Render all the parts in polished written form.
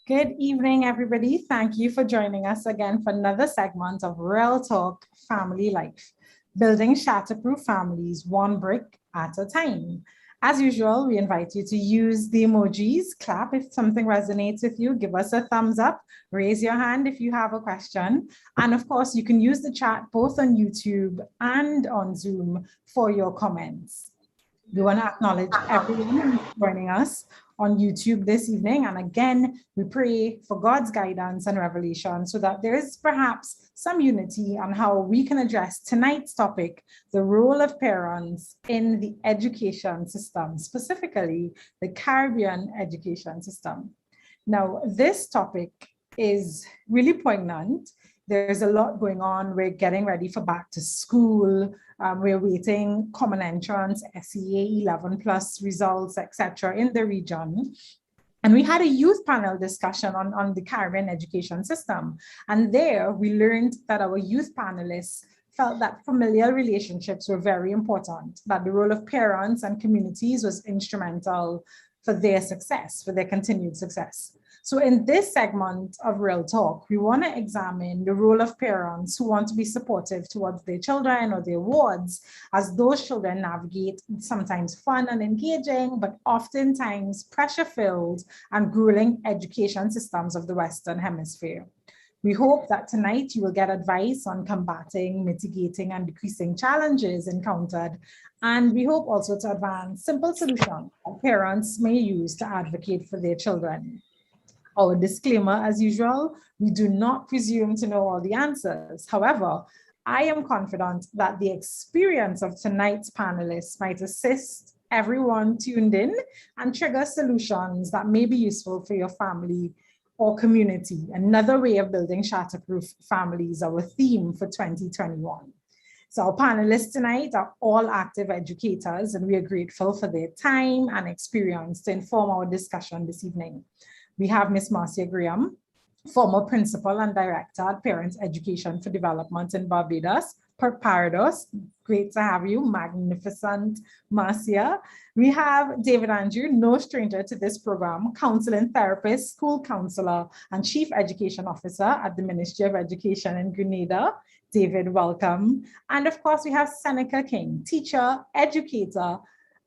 Good evening, everybody. Thank you for joining us again for another segment of Real Talk Family Life, building shatterproof families one brick at a time. As usual, we invite you to use the emojis, clap if something resonates with you, give us a thumbs up, raise your hand if you have a question. And of course, you can use the chat both on YouTube and on Zoom for your comments. We want to acknowledge everyone who's joining us on YouTube this evening. And again, we pray for God's guidance and revelation so that there is perhaps some unity on how we can address tonight's topic, the role of parents in the education system, specifically the Caribbean education system. Now, this topic is really poignant. There's a lot going on. We're getting ready for back to school. We're waiting common entrance, SEA 11 plus results, etc. in the region. And we had a youth panel discussion on the Caribbean education system. And there we learned that our youth panelists felt that familial relationships were very important, that the role of parents and communities was instrumental for their success, for their continued success. So in this segment of Real Talk, we want to examine the role of parents who want to be supportive towards their children or their wards as those children navigate sometimes fun and engaging, but oftentimes pressure-filled and grueling education systems of the Western Hemisphere. We hope that tonight you will get advice on combating, mitigating, and decreasing challenges encountered. And we hope also to advance simple solutions that parents may use to advocate for their children. Our disclaimer, as usual, we do not presume to know all the answers. However, I am confident that the experience of tonight's panelists might assist everyone tuned in and trigger solutions that may be useful for your family or community. Another way of building shatterproof families, our theme for 2021. So our panelists tonight are all active educators, and we are grateful for their time and experience to inform our discussion this evening. We have Ms. Marcia Graham, former principal and director at Parents Education for Development in Barbados, Parados. Great to have you, magnificent Marcia. We have David Andrew, no stranger to this program, counseling therapist, school counselor, and chief education officer at the Ministry of Education in Grenada. David, welcome. And of course, we have Seneca King, teacher, educator,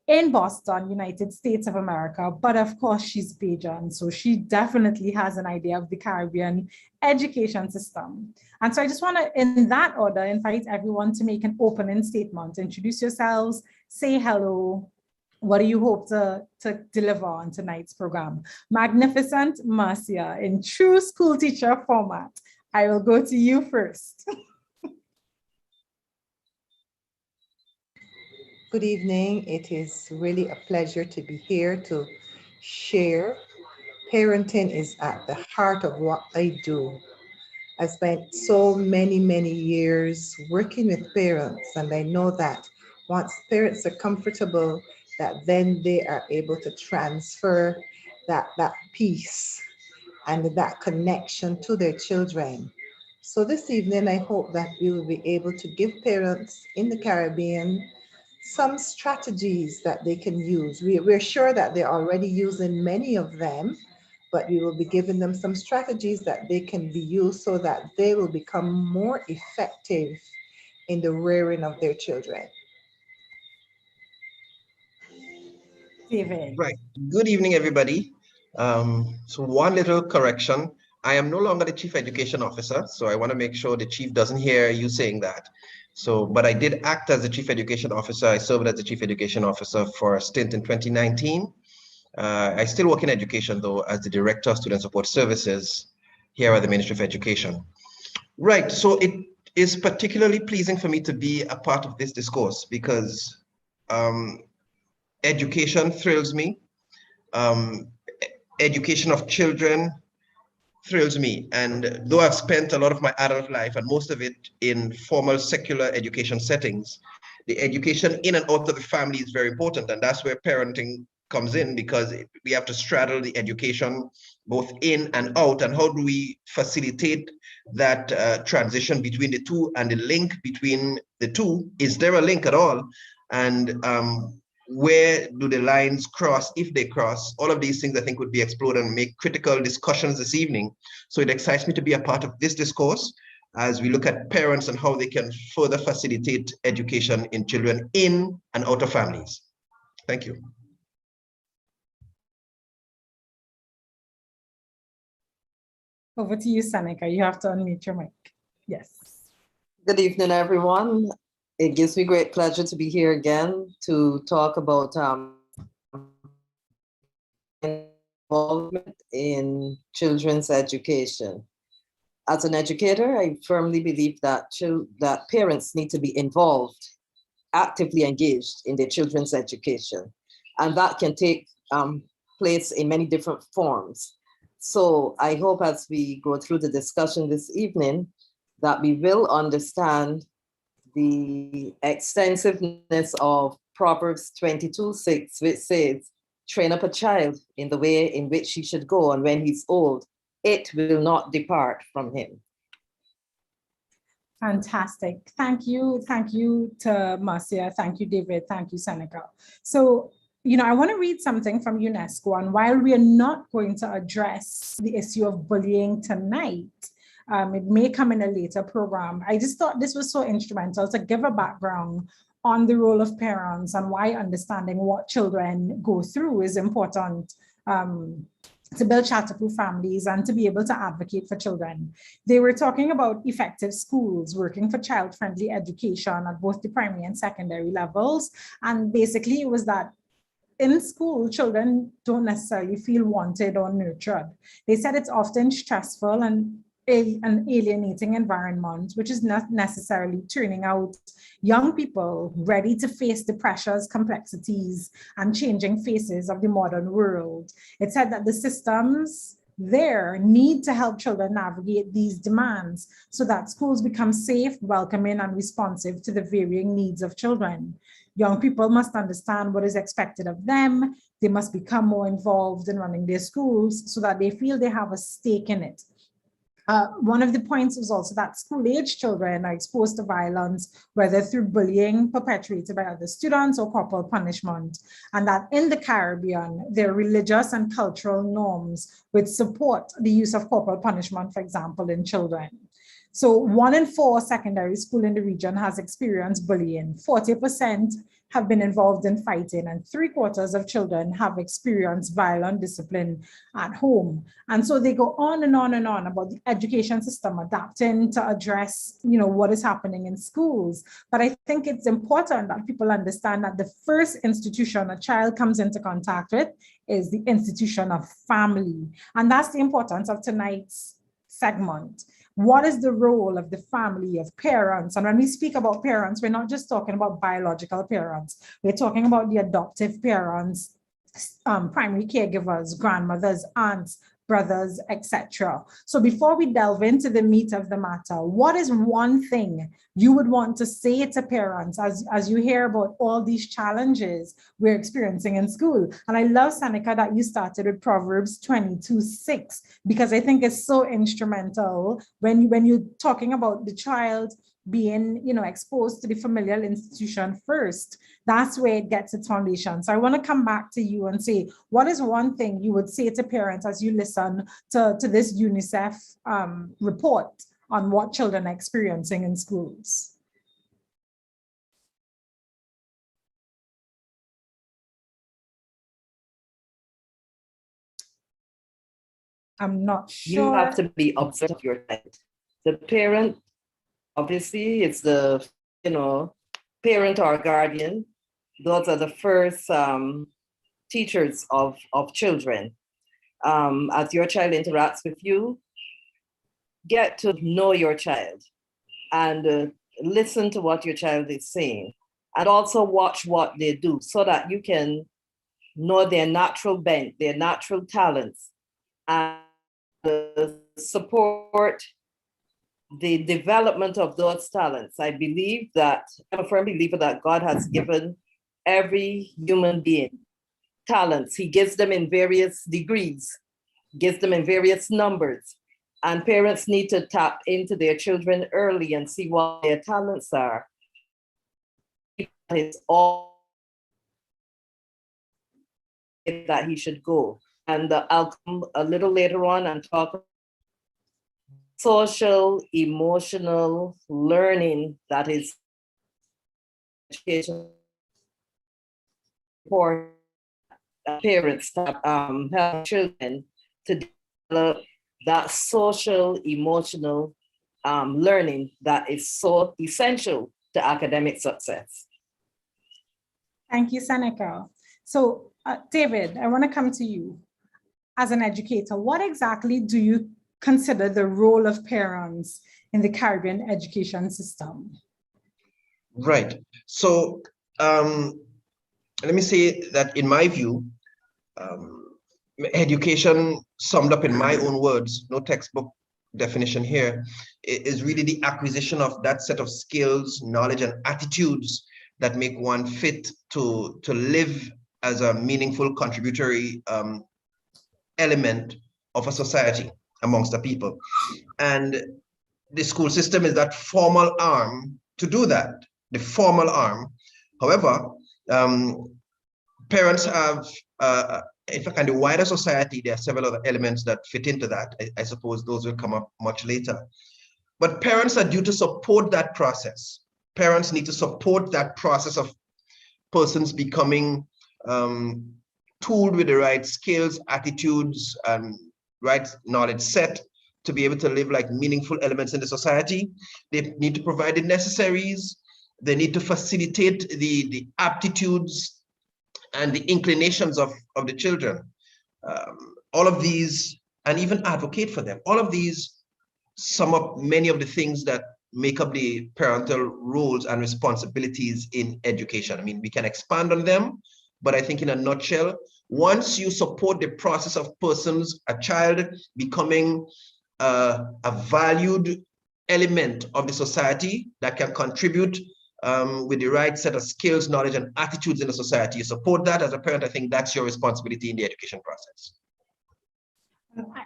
in Boston, United States of America, but of course she's Bajan, so she definitely has an idea of the Caribbean education system. And so I just want to, in that order, invite everyone to make an opening statement. Introduce yourselves, say hello. What do you hope to deliver on tonight's program? Magnificent Marcia, in true school teacher format. I will go to you first. Good evening. It is really a pleasure to be here to share. Parenting is at the heart of what I do. I spent so many years working with parents, and I know that once parents are comfortable, that then they are able to transfer that peace and that connection to their children. So this evening, I hope that we will be able to give parents in the Caribbean some strategies that they can use. We're sure that they're already using many of them, but we will be giving them some strategies that they can be used so that they will become more effective in the rearing of their children. David. Right. Good evening, everybody. So one little correction. I am no longer the Chief Education Officer, so I want to make sure the Chief doesn't hear you saying that. So, but I did act as the Chief Education Officer. I served as the Chief Education Officer for a stint in 2019. I still work in education, though, as the Director of Student Support Services here at the Ministry of Education. Right, so it is particularly pleasing for me to be a part of this discourse because education thrills me. Education of children thrills me. And though I've spent a lot of my adult life and most of it in formal secular education settings, the education in and out of the family is very important. And that's where parenting comes in, because we have to straddle the education both in and out. And how do we facilitate that transition between the two and the link between the two? Is there a link at all? And where do the lines cross, if they cross? All of these things I think would be explored and make critical discussions this evening. So it excites me to be a part of this discourse as we look at parents and how they can further facilitate education in children in and out of families. Thank you. Over to you, Seneca. You have to unmute your mic. Yes. Good evening, everyone. It gives me great pleasure to be here again to talk about involvement in children's education. As an educator, I firmly believe that parents need to be involved, actively engaged in their children's education. And that can take place in many different forms. So I hope as we go through the discussion this evening, that we will understand the extensiveness of Proverbs 22:6, which says, train up a child in the way in which he should go, and when he's old, it will not depart from him. Fantastic. Thank you. Thank you to Marcia. Thank you, David. Thank you, Seneca. So, I want to read something from UNESCO, and while we are not going to address the issue of bullying tonight, it may come in a later program. I just thought this was so instrumental to give a background on the role of parents and why understanding what children go through is important to build shatterproof families and to be able to advocate for children. They were talking about effective schools, working for child-friendly education at both the primary and secondary levels. And basically it was that in school, children don't necessarily feel wanted or nurtured. They said it's often stressful and an alienating environment, which is not necessarily turning out young people ready to face the pressures, complexities, and changing faces of the modern world. It said that the systems there need to help children navigate these demands so that schools become safe, welcoming, and responsive to the varying needs of children. Young people must understand what is expected of them. They must become more involved in running their schools so that they feel they have a stake in it. One of the points was also that school-age children are exposed to violence, whether through bullying perpetrated by other students or corporal punishment, and that in the Caribbean, there are religious and cultural norms which support the use of corporal punishment, for example, in children. So 1 in 4 secondary school in the region has experienced bullying. 40% have been involved in fighting, and 3/4 of children have experienced violent discipline at home. And so they go on and on and on about the education system adapting to address, what is happening in schools. But I think it's important that people understand that the first institution a child comes into contact with is the institution of family. And that's the importance of tonight's segment. What is the role of the family, of parents? And when we speak about parents, we're not just talking about biological parents. We're talking about the adoptive parents, primary caregivers, grandmothers, aunts, brothers, etc. So before we delve into the meat of the matter, what is one thing you would want to say to parents as you hear about all these challenges we're experiencing in school? And I love, Seneca, that you started with Proverbs 22:6, because I think it's so instrumental when you're talking about the child being, exposed to the familial institution first. That's where it gets its foundation. So I want to come back to you and say, what is one thing you would say to parents as you listen to this UNICEF report on what children are experiencing in schools? I'm not sure. You have to be observant of your child. The parent, obviously, it's the, parent or guardian. Those are the first teachers of children. As your child interacts with you, get to know your child and listen to what your child is saying. And also watch what they do so that you can know their natural bent, their natural talents, and support the development of those talents. I'm a firm believer that God has given every human being talents. He gives them in various degrees, gives them in various numbers. And parents need to tap into their children early and see what their talents are. It's all that he should go. And I'll come a little later on and talk social, emotional learning that is education for parents that help children to develop that social, emotional learning that is so essential to academic success. Thank you, Seneca. So, David, I want to come to you. As an educator, what exactly do you consider the role of parents in the Caribbean education system? Right. So let me say that in my view, education, summed up in my own words, no textbook definition here, is really the acquisition of that set of skills, knowledge, and attitudes that make one fit to live as a meaningful contributory element of a society amongst the people. And the school system is that formal arm to do that, the formal arm. However, parents have, in fact, in the wider society, there are several other elements that fit into that. I suppose those will come up much later. But parents are due to support that process. Parents need to support that process of persons becoming tooled with the right skills, attitudes, and right knowledge set to be able to live like meaningful elements in the society. They need to provide the necessaries. They need to facilitate the aptitudes and the inclinations of the children. All of these, and even advocate for them. All of these sum up many of the things that make up the parental roles and responsibilities in education. I mean, we can expand on them, but I think in a nutshell, once you support the process of persons, a child becoming a valued element of the society that can contribute with the right set of skills, knowledge, and attitudes in the society, you support that as a parent. I think that's your responsibility in the education process.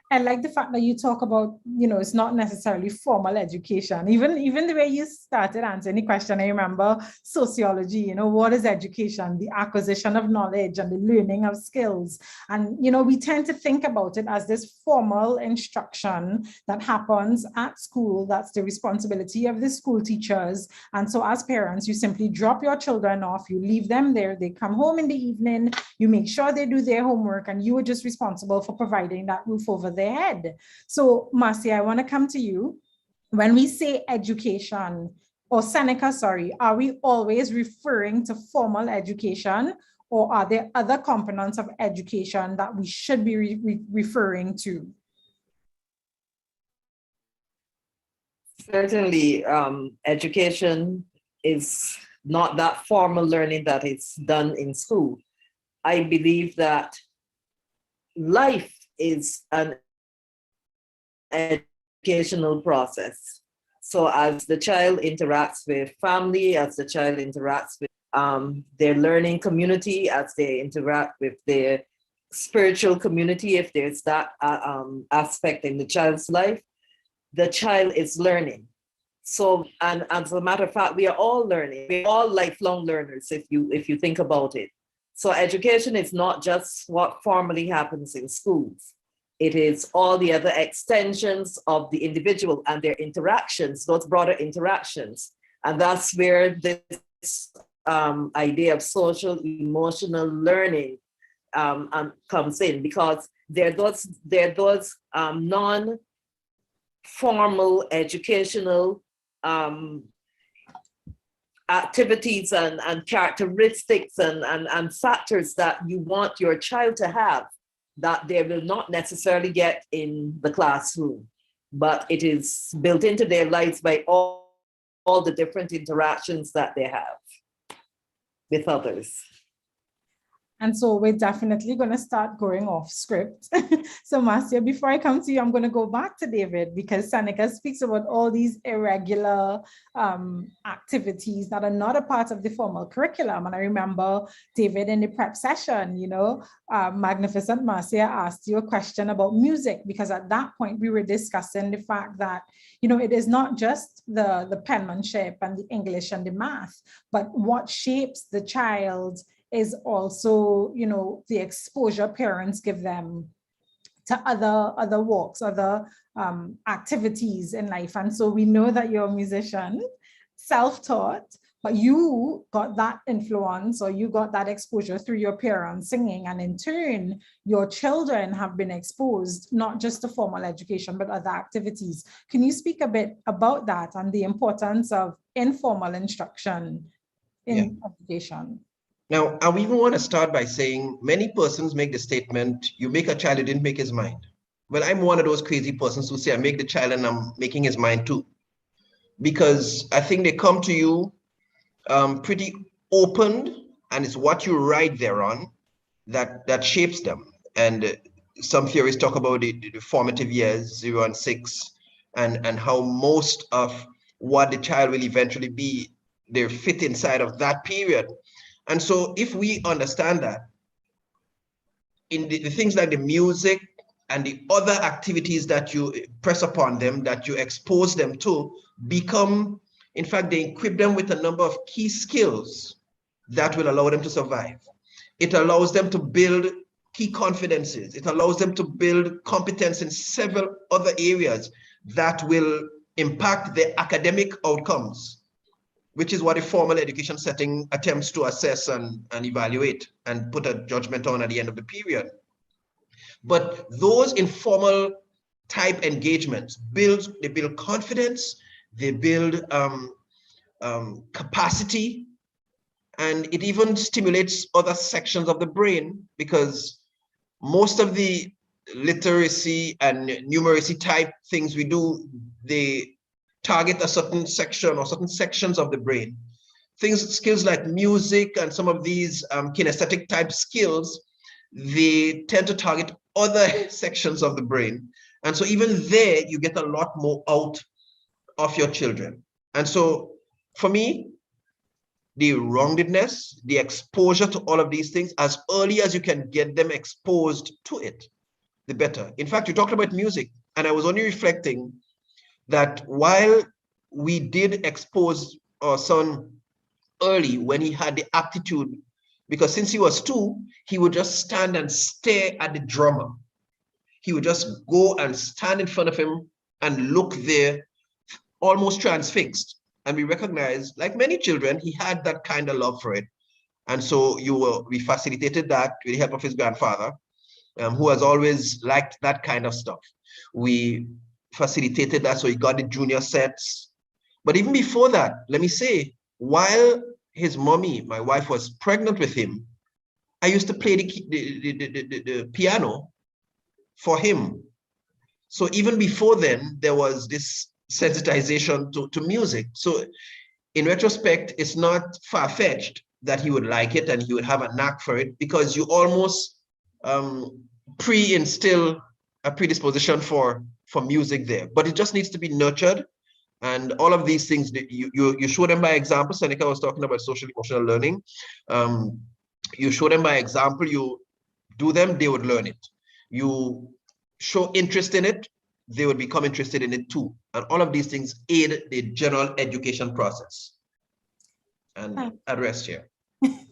I like the fact that you talk about, it's not necessarily formal education. Even the way you started answering the question, I remember sociology, what is education? The acquisition of knowledge and the learning of skills. And, we tend to think about it as this formal instruction that happens at school. That's the responsibility of the school teachers. And so as parents, you simply drop your children off, you leave them there, they come home in the evening, you make sure they do their homework, and you are just responsible for providing that roof over their head. So Marcia, I want to come to you. When we say education, or Seneca, sorry, are we always referring to formal education, or are there other components of education that we should be referring to? Certainly, education is not that formal learning that is done in school. I believe that life is an educational process. So as the child interacts with family, as the child interacts with their learning community, as they interact with their spiritual community, if there's that aspect in the child's life, the child is learning. So, and as a matter of fact, we are all learning. We're all lifelong learners, if you think about it. So education is not just what formally happens in schools. It is all the other extensions of the individual and their interactions, those broader interactions. And that's where this idea of social emotional learning comes in, because there are those non-formal educational activities and characteristics and factors that you want your child to have that they will not necessarily get in the classroom, but it is built into their lives by all the different interactions that they have with others. And so we're definitely going to start going off script. So Marcia, before I come to you, I'm going to go back to David, because Seneca speaks about all these irregular activities that are not a part of the formal curriculum. And I remember, David, in the prep session, Magnificent Marcia asked you a question about music, because at that point we were discussing the fact that, it is not just the penmanship and the English and the math, but what shapes the child is also, the exposure parents give them to other walks, other activities in life. And so we know that you're a musician, self-taught, but you got that influence, or you got that exposure through your parents singing, and in turn your children have been exposed not just to formal education but other activities. Can you speak a bit about that and the importance of informal instruction in education? Now, I even want to start by saying many persons make the statement, you make a child, you didn't make his mind. Well, I'm one of those crazy persons who say I make the child and I'm making his mind too. Because I think they come to you pretty open, and it's what you write thereon that shapes them. And some theories talk about the formative years, 0 and 6, and how most of what the child will eventually be, they fit inside of that period. And so if we understand that, in the things like the music and the other activities that you press upon them, that you expose them to, become, in fact, they equip them with a number of key skills that will allow them to survive. It allows them to build key confidences. It allows them to build competence in several other areas that will impact their academic outcomes, which is what a formal education setting attempts to assess and evaluate and put a judgment on at the end of the period. But those informal type engagements they build confidence, they build capacity, and it even stimulates other sections of the brain, because most of the literacy and numeracy type things we do, they target a certain section or certain sections of the brain. Skills like music and some of these kinesthetic type skills, they tend to target other sections of the brain. And so even there, you get a lot more out of your children. And so for me, the roundedness, the exposure to all of these things, as early as you can get them exposed to it, the better. In fact, you talked about music, and I was only reflecting that while we did expose our son early when he had the aptitude, because since he was 2, he would just stand and stare at the drummer. He would just go and stand in front of him and look there, almost transfixed. And we recognized, like many children, he had that kind of love for it. And so we facilitated that with the help of his grandfather, who has always liked that kind of stuff. We facilitated that, so he got the junior sets. But even before that, let me say, while his mommy, my wife, was pregnant with him, I used to play the piano for him. So even before then, there was this sensitization to music. So in retrospect, it's not far-fetched that he would like it and he would have a knack for it, because you almost pre-instill a predisposition for music there. But it just needs to be nurtured. And all of these things, you show them by example. Seneca was talking about social emotional learning. You show them by example, you do them, they would learn it. You show interest in it, they would become interested in it too. And all of these things aid the general education process. And I'd rest here.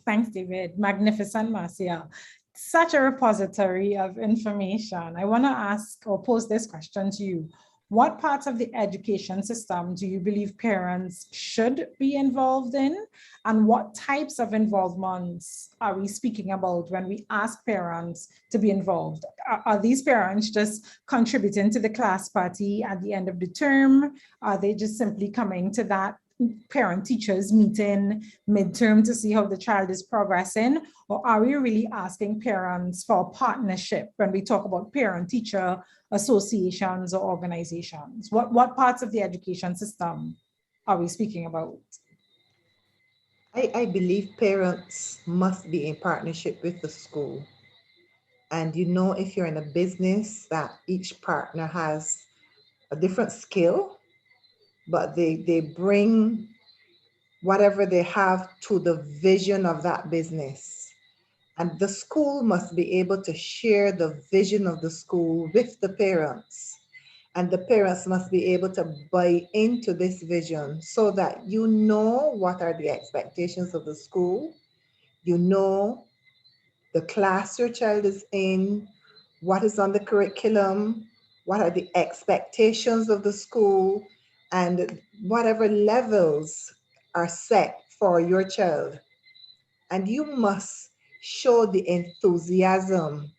Thanks, David. Magnificent, Marcia. Such a repository of information. I want to ask or pose this question to you. What parts of the education system do you believe parents should be involved in? And what types of involvements are we speaking about when we ask parents to be involved? Are these parents just contributing to the class party at the end of the term? Are they just simply coming to that parent-teachers meeting midterm to see how the child is progressing? Or are we really asking parents for a partnership when we talk about parent-teacher associations or organizations? What parts of the education system are we speaking about? I believe parents must be in partnership with the school. And if you're in a business, that each partner has a different skill, but they bring whatever they have to the vision of that business. And the school must be able to share the vision of the school with the parents. And the parents must be able to buy into this vision so that what are the expectations of the school. You know the class your child is in, what is on the curriculum, what are the expectations of the school, and whatever levels are set for your child. And you must show the enthusiasm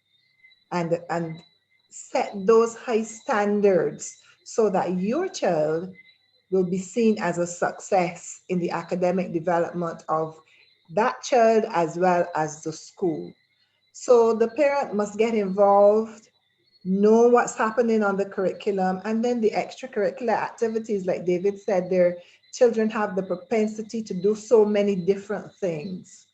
and set those high standards so that your child will be seen as a success in the academic development of that child as well as the school. So the parent must get involved, know what's happening on the curriculum, and then the extracurricular activities, like David said, their children have the propensity to do so many different things.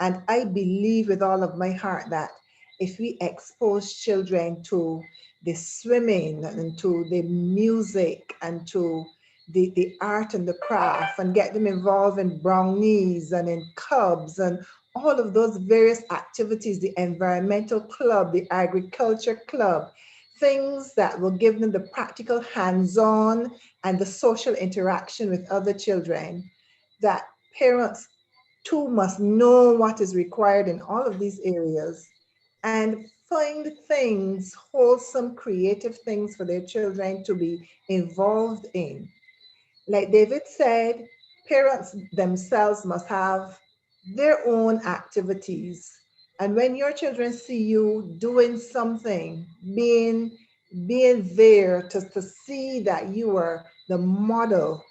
And I believe with all of my heart that if we expose children to the swimming and to the music and to the art and the craft and get them involved in brownies and in cubs and all of those various activities, the environmental club, the agriculture club, things that will give them the practical hands-on and the social interaction with other children, that parents too must know what is required in all of these areas and find things, wholesome, creative things for their children to be involved in. Like David said, parents themselves must have their own activities. And when your children see you doing something, being there to see that you are the model,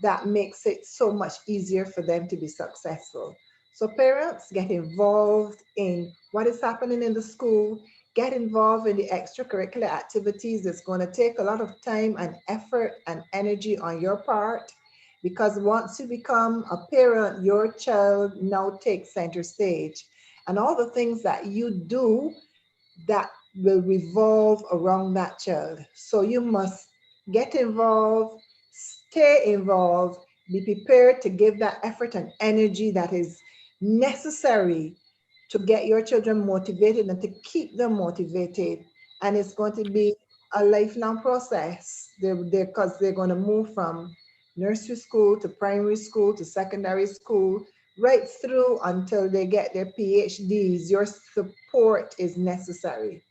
that makes it so much easier for them to be successful. So parents, get involved in what is happening in the school, get involved in the extracurricular activities. It's going to take a lot of time and effort and energy on your part, because once you become a parent, your child now takes center stage. And all the things that you do, that will revolve around that child. So you must get involved, stay involved, be prepared to give that effort and energy that is necessary to get your children motivated and to keep them motivated. And it's going to be a lifelong process. Because they're going to move from nursery school to primary school to secondary school, right through until they get their PhDs. Your support is necessary.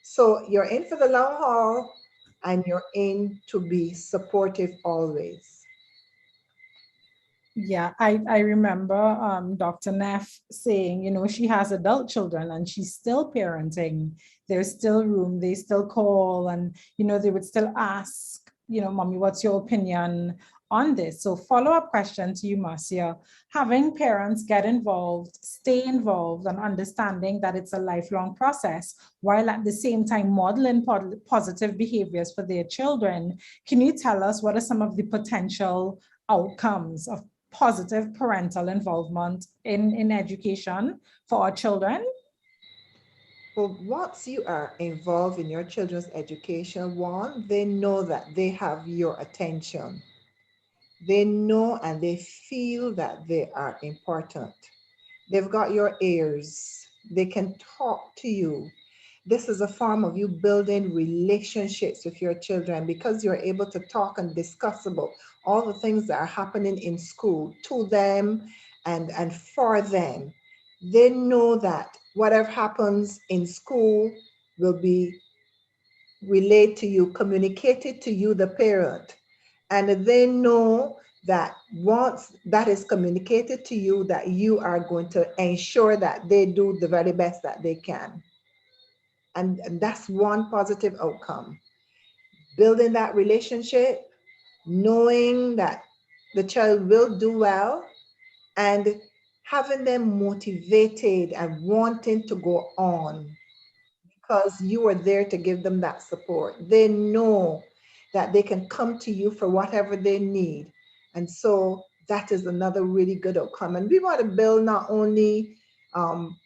So you're in for the long haul, and you're in to be supportive always. Yeah, I remember Dr. Neff saying, you know, she has adult children and she's still parenting. There's still room, they still call, and, you know, they would still ask, you know, Mommy, what's your opinion on this? So follow-up question to you, Marcia. Having parents get involved, stay involved, and understanding that it's a lifelong process, while at the same time modeling positive behaviors for their children, can you tell us what are some of the potential outcomes of positive parental involvement in education for our children? Well, once you are involved in your children's education, one, they know that they have your attention. They know and they feel that they are important. They've got your ears. They can talk to you. This is a form of you building relationships with your children, because you're able to talk and discuss about all the things that are happening in school to them and for them. They know that whatever happens in school will be relayed to you, communicated to you, the parent. And they know that once that is communicated to you, that you are going to ensure that they do the very best that they can. And that's one positive outcome. Building that relationship, knowing that the child will do well, and having them motivated and wanting to go on, because you are there to give them that support. They know that they can come to you for whatever they need. And so that is another really good outcome. And we want to build not only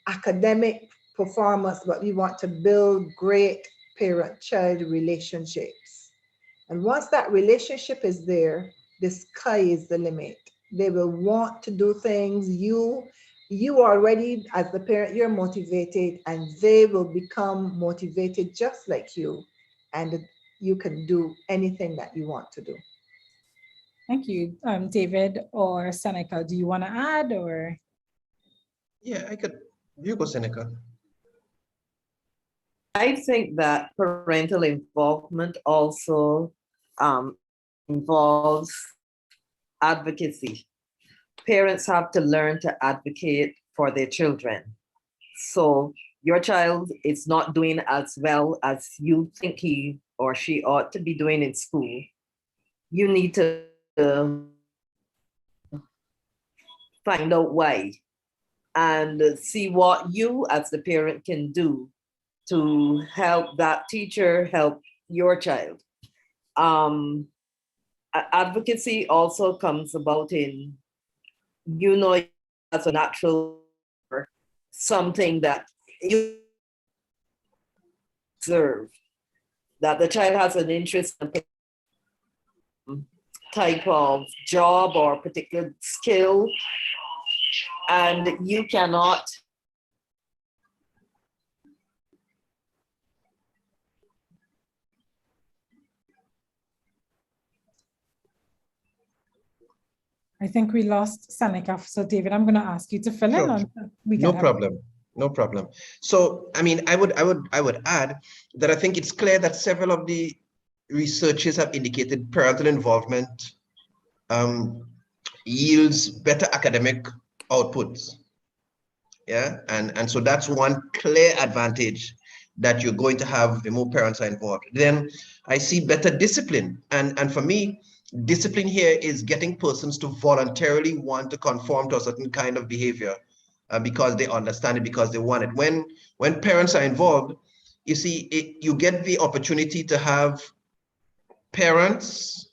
academic performance, but we want to build great parent-child relationships. And once that relationship is there, the sky is the limit. They will want to do things. You already, as the parent, you're motivated, and they will become motivated just like you. And you can do anything that you want to do. Thank you. David or Seneca, do you want to add or? Yeah, I could. You go, Seneca. I think that parental involvement also involves advocacy. Parents have to learn to advocate for their children. So your child is not doing as well as you think he or she ought to be doing in school. You need to find out why and see what you as the parent can do to help that teacher help your child. Advocacy also comes about in, as a natural, something that you observe, that the child has an interest in type of job or particular skill, and you cannot I think we lost Seneca. So David, I'm going to ask you to fill in Sure. on. We No get her. problem. No problem. So, I mean, I would add that I think it's clear that several of the researchers have indicated parental involvement yields better academic outputs. Yeah, and so that's one clear advantage that you're going to have the more parents are involved. Then I see better discipline, and for me, discipline here is getting persons to voluntarily want to conform to a certain kind of behavior because they understand it, because they want it. When parents are involved, you see, you get the opportunity to have parents.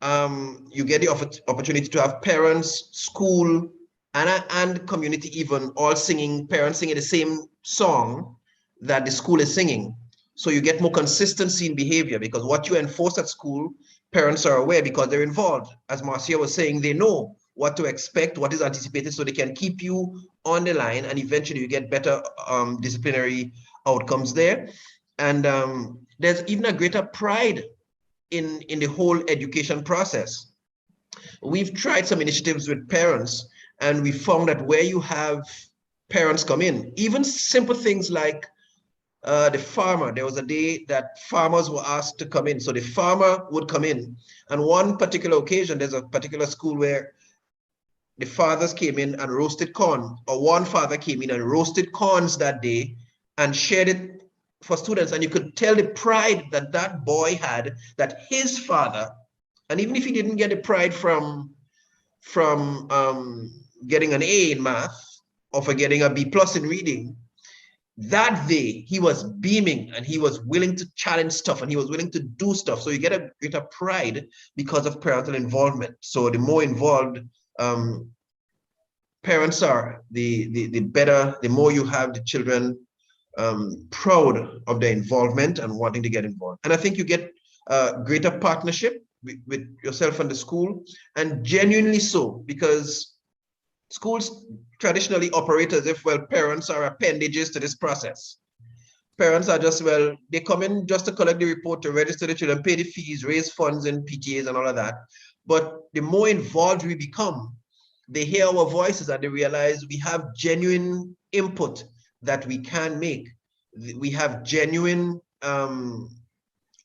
You get the opportunity to have parents, school, and community even all singing, parents singing the same song that the school is singing. So you get more consistency in behavior, because what you enforce at school, parents are aware because they're involved. As Marcia was saying, they know what to expect, what is anticipated, so they can keep you on the line, and eventually you get better disciplinary outcomes there. And there's even a greater pride in the whole education process. We've tried some initiatives with parents, and we found that where you have parents come in, even simple things like the farmer, there was a day that farmers were asked to come in. So the farmer would come in, and one particular occasion, there's a particular school where the fathers came in and roasted corn, or one father came in and roasted corns that day and shared it for students. And you could tell the pride that that boy had, that his father, and even if he didn't get the pride from getting an A in math or for getting a B plus in reading, that day he was beaming and he was willing to challenge stuff and he was willing to do stuff. So you get a greater pride because of parental involvement. So the more involved parents are, the better, the more you have the children proud of their involvement and wanting to get involved. And I think you get greater partnership with yourself and the school, and genuinely so, because schools traditionally operate as if, well, parents are appendages to this process. Parents are just, well, they come in just to collect the report, to register the children, pay the fees, raise funds in PTAs and all of that. But the more involved we become, they hear our voices and they realize we have genuine input that we can make. We have genuine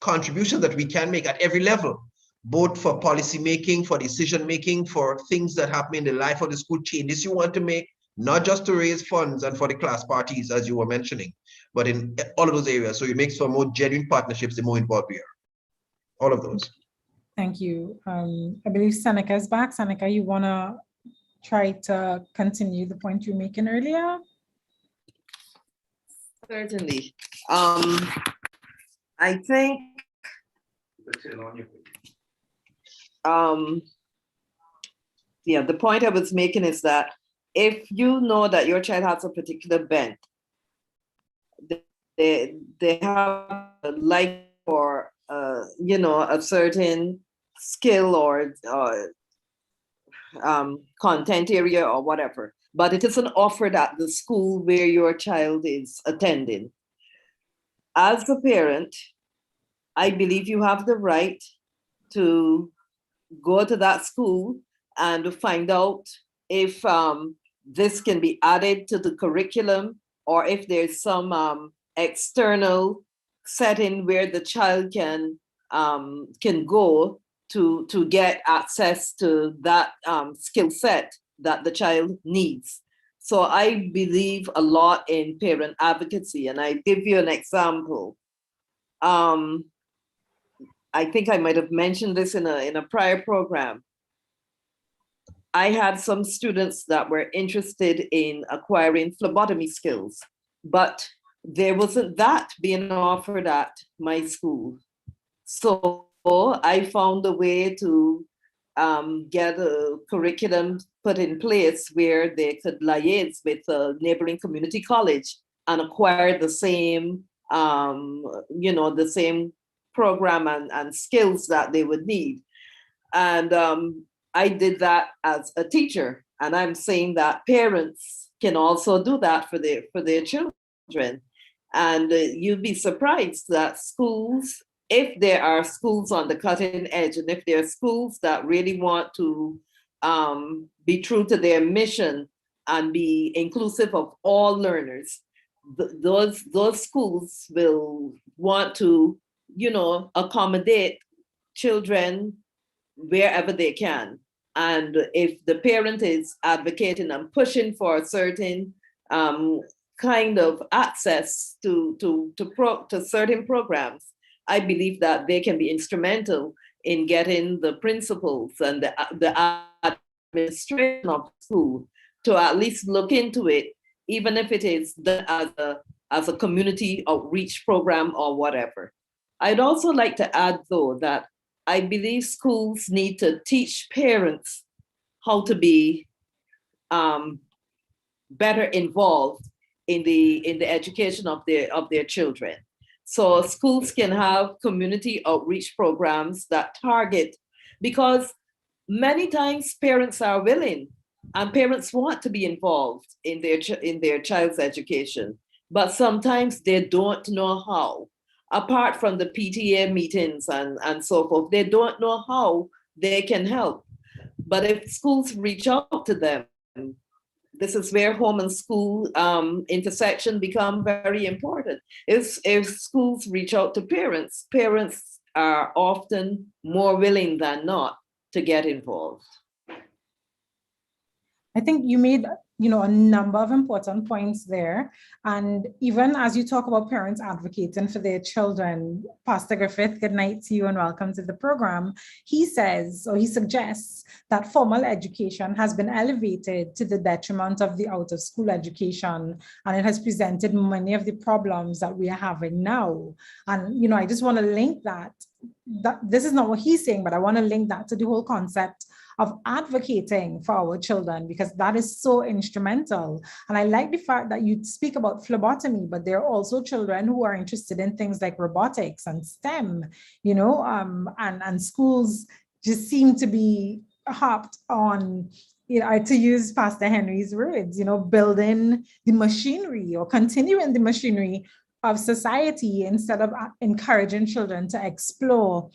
contributions that we can make at every level, both for policy making, for decision making, for things that happen in the life of the school, changes you want to make, not just to raise funds and for the class parties, as you were mentioning, but in all of those areas. So it makes for more genuine partnerships, the more involved we are. All of those. Thank you. I believe Seneca is back. Seneca, you want to try to continue the point you're making earlier? Certainly. I think yeah, the point I was making is that if you know that your child has a particular bent, they have a like for a certain skill or content area or whatever, but it isn't offered at the school where your child is attending. As a parent, I believe you have the right to go to that school and to find out if this can be added to the curriculum, or if there's some external setting where the child can go to get access to that skill set that the child needs. So I believe a lot in parent advocacy, and I give you an example. I think I might have mentioned this in a prior program. I had some students that were interested in acquiring phlebotomy skills, but there wasn't that being offered at my school. So I found a way to get a curriculum put in place where they could liaise with a neighboring community college and acquire the same, the same program and skills that they would need. And I did that as a teacher, and I'm saying that parents can also do that for their children. And you'd be surprised that schools, if there are schools on the cutting edge, and if there are schools that really want to be true to their mission and be inclusive of all learners, those schools will want to, accommodate children wherever they can. And if the parent is advocating and pushing for a certain kind of access to certain programs, I believe that they can be instrumental in getting the principals and the administration of the school to at least look into it, even if it is as a community outreach program or whatever. I'd also like to add, though, that I believe schools need to teach parents how to be better involved in the education of their children. So schools can have community outreach programs that target, because many times parents are willing and parents want to be involved in their child's education, but sometimes they don't know how. Apart from the PTA meetings and so forth, they don't know how they can help. But if schools reach out to them, this is where home and school intersection become very important. If schools reach out to parents, parents are often more willing than not to get involved. I think you made, a number of important points there. And even as you talk about parents advocating for their children, Pastor Griffith, good night to you and welcome to the program. He says, or he suggests, that formal education has been elevated to the detriment of the out of school education. And it has presented many of the problems that we are having now. And, I just want to link that this is not what he's saying, but I want to link that to the whole concept of advocating for our children, because that is so instrumental. And I like the fact that you speak about phlebotomy, but there are also children who are interested in things like robotics and STEM, and schools just seem to be hopped on, to use Pastor Henry's words, building the machinery or continuing the machinery of society instead of encouraging children to explore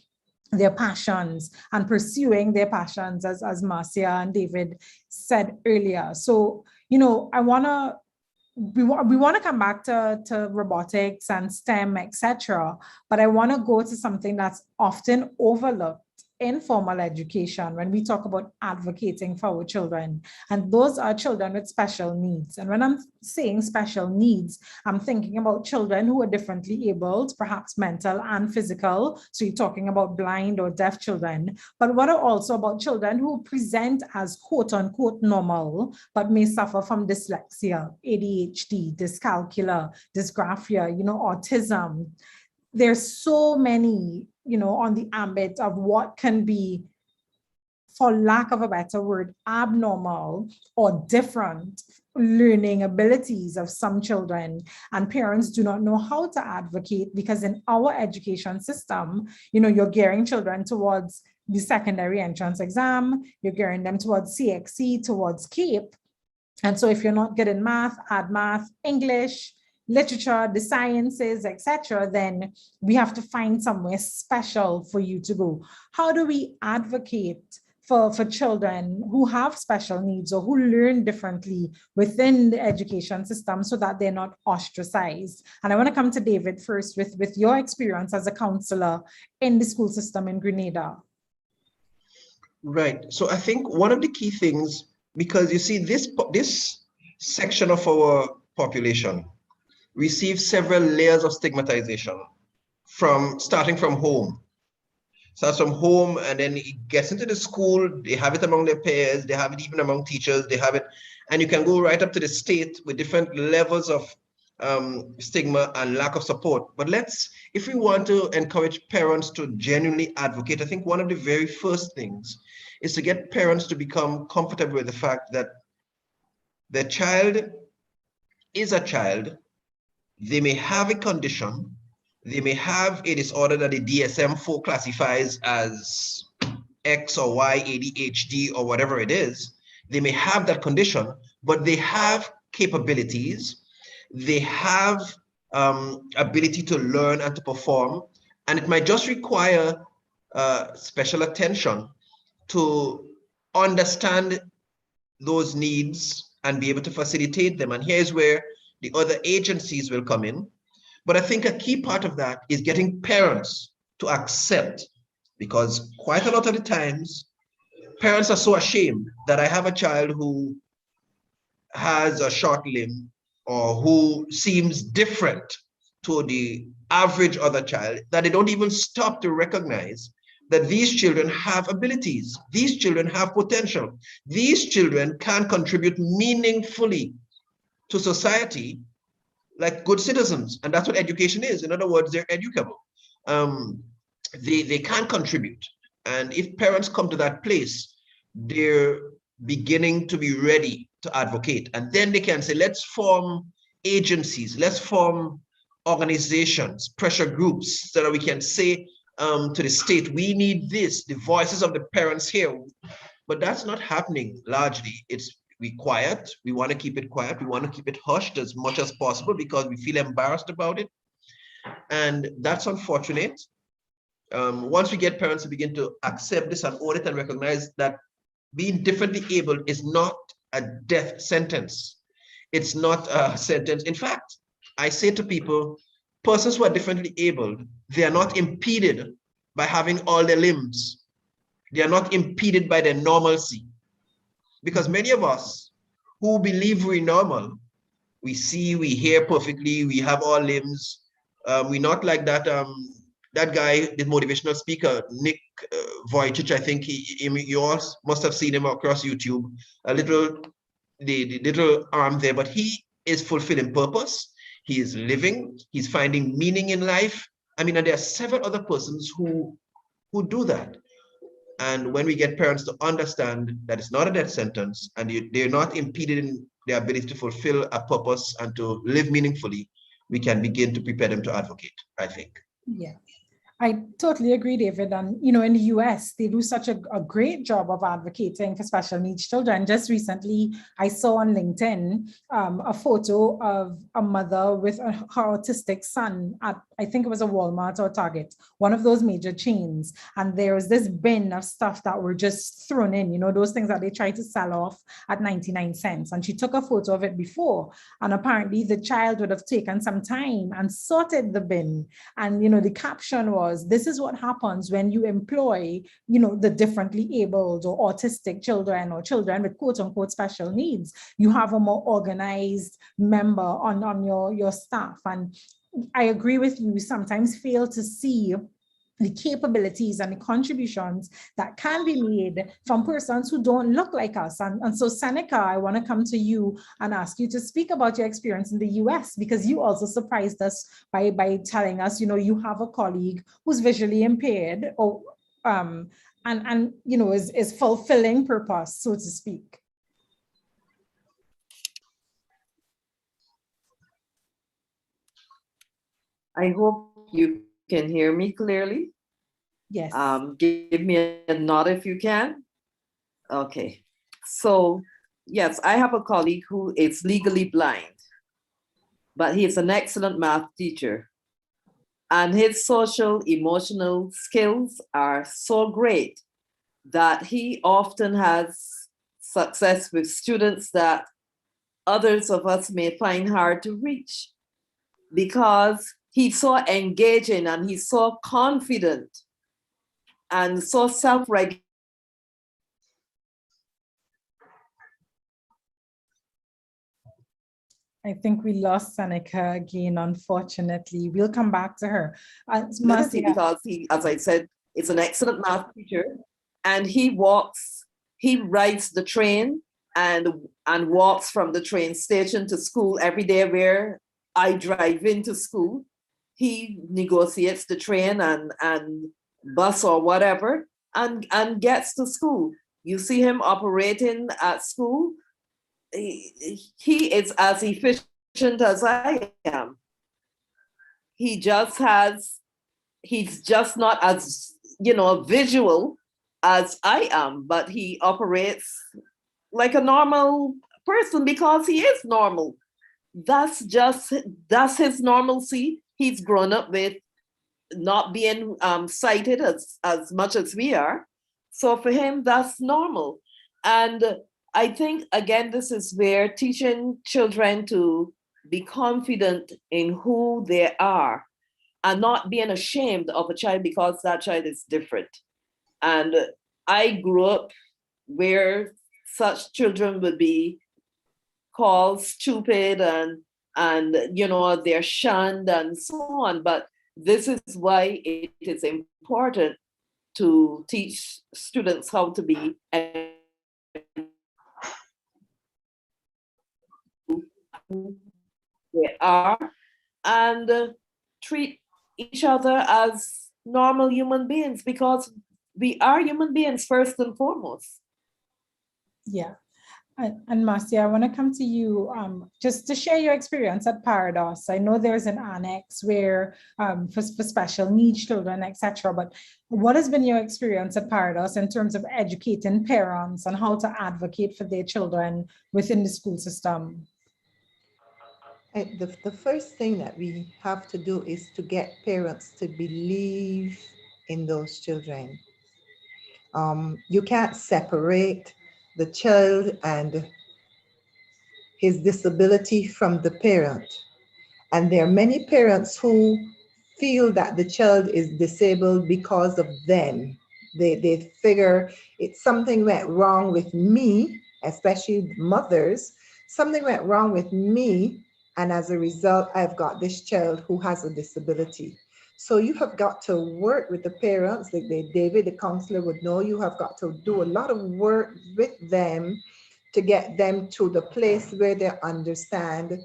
their passions and pursuing their passions, as Marcia and David said earlier. So, we want to come back to robotics and STEM, etc. But I want to go to something that's often overlooked in formal education when we talk about advocating for our children, and those are children with special needs. And when I'm saying special needs, I'm thinking about children who are differently abled, perhaps mental and physical. So you're talking about blind or deaf children, but what are also about children who present as quote unquote normal, but may suffer from dyslexia, ADHD, dyscalculia, dysgraphia, autism. There's so many, on the ambit of what can be, for lack of a better word, abnormal or different learning abilities of some children. And parents do not know how to advocate, because in our education system, you're gearing children towards the secondary entrance exam, you're gearing them towards CXC, towards CAPE. And so if you're not good in math, add math, English, literature, the sciences, etc., then we have to find somewhere special for you to go. How do we advocate for children who have special needs or who learn differently within the education system so that they're not ostracized? And I want to come to David first with your experience as a counselor in the school system in Grenada. Right. So I think one of the key things, because you see this section of our population receives several layers of stigmatization starting from home. Starts from home and then it gets into the school, they have it among their peers, they have it even among teachers, they have it, and you can go right up to the state with different levels of stigma and lack of support. But if we want to encourage parents to genuinely advocate, I think one of the very first things is to get parents to become comfortable with the fact that their child is a child. They may have a condition, they may have a disorder that the DSM-4 classifies as X or Y, ADHD or whatever it is. They may have that condition, but they have capabilities. They have ability to learn and to perform, and it might just require special attention to understand those needs and be able to facilitate them. And here's where the other agencies will come in. But I think a key part of that is getting parents to accept, because quite a lot of the times, parents are so ashamed that I have a child who has a short limb or who seems different to the average other child that they don't even stop to recognize that these children have abilities, these children have potential, these children can contribute meaningfully to society like good citizens. And that's what education is. In other words, they're educable. They can contribute. And if parents come to that place, they're beginning to be ready to advocate. And then they can say, let's form agencies, let's form organizations, pressure groups, so that we can say to the state, we need this, the voices of the parents here. But that's not happening largely. We quiet. We want to keep it quiet. We want to keep it hushed as much as possible because we feel embarrassed about it. And that's unfortunate. Once we get parents to begin to accept this and own it and recognize that being differently able is not a death sentence. It's not a sentence. In fact, I say to people, persons who are differently abled, they are not impeded by having all their limbs. They are not impeded by their normalcy. Because many of us who believe we're normal, we see, we hear perfectly, we have all limbs. We're not like that that guy, the motivational speaker, Nick Vujicic, I think you all must have seen him across YouTube, the little arm there, but he is fulfilling purpose. He is living, he's finding meaning in life. I mean, and there are several other persons who do that. And when we get parents to understand that it's not a death sentence and they're not impeded in their ability to fulfill a purpose and to live meaningfully, we can begin to prepare them to advocate, I think. Yeah. I totally agree, David. And, you know, in the US, they do such a great job of advocating for special needs children. Just recently, I saw on LinkedIn a photo of a mother with her autistic son at, I think it was a Walmart or Target, one of those major chains. And there was this bin of stuff that were just thrown in, you know, those things that they try to sell off at 99 cents. And she took a photo of it before. And apparently the child would have taken some time and sorted the bin. And, you know, the caption was, this is what happens when you employ, you know, the differently abled or autistic children or children with quote unquote special needs. You have a more organized member on your staff. And I agree with you, sometimes fail to see the capabilities and the contributions that can be made from persons who don't look like us. And so Seneca, I want to come to you and ask you to speak about your experience in the US, because you also surprised us by telling us, you know, you have a colleague who's visually impaired or and you know is fulfilling purpose, so to speak. I hope you can hear me clearly. Yes. Give me a nod if you can. Okay. So, yes, I have a colleague who is legally blind, but he is an excellent math teacher. And his social, emotional skills are so great that he often has success with students that others of us may find hard to reach, because he's so engaging and he's so confident and so self-regulated. I think we lost Seneca again, unfortunately. We'll come back to her. Marcia. Because he, as I said, is an excellent math teacher, and he rides the train and walks from the train station to school every day where I drive into school. He negotiates the train and bus or whatever and gets to school. You see him operating at school. He is as efficient as I am. He's just not as, visual as I am, but he operates like a normal person because he is normal. That's his normalcy. He's grown up with not being sighted as much as we are. So for him, that's normal. And I think, again, this is where teaching children to be confident in who they are and not being ashamed of a child because that child is different. And I grew up where such children would be called stupid and they're shunned and so on. But this is why it is important to teach students how to be they are and treat each other as normal human beings, because we are human beings first and foremost. Yeah. And Marcia, I want to come to you just to share your experience at Parados. I know there's an annex where for special needs children, etc. But what has been your experience at Parados in terms of educating parents on how to advocate for their children within the school system? The first thing that we have to do is to get parents to believe in those children. You can't separate the child and his disability from the parent. And there are many parents who feel that the child is disabled because of them. They figure it's something went wrong with me, especially mothers, something went wrong with me, and as a result, I've got this child who has a disability. So you have got to work with the parents, like David, the counselor, would know. You have got to do a lot of work with them to get them to the place where they understand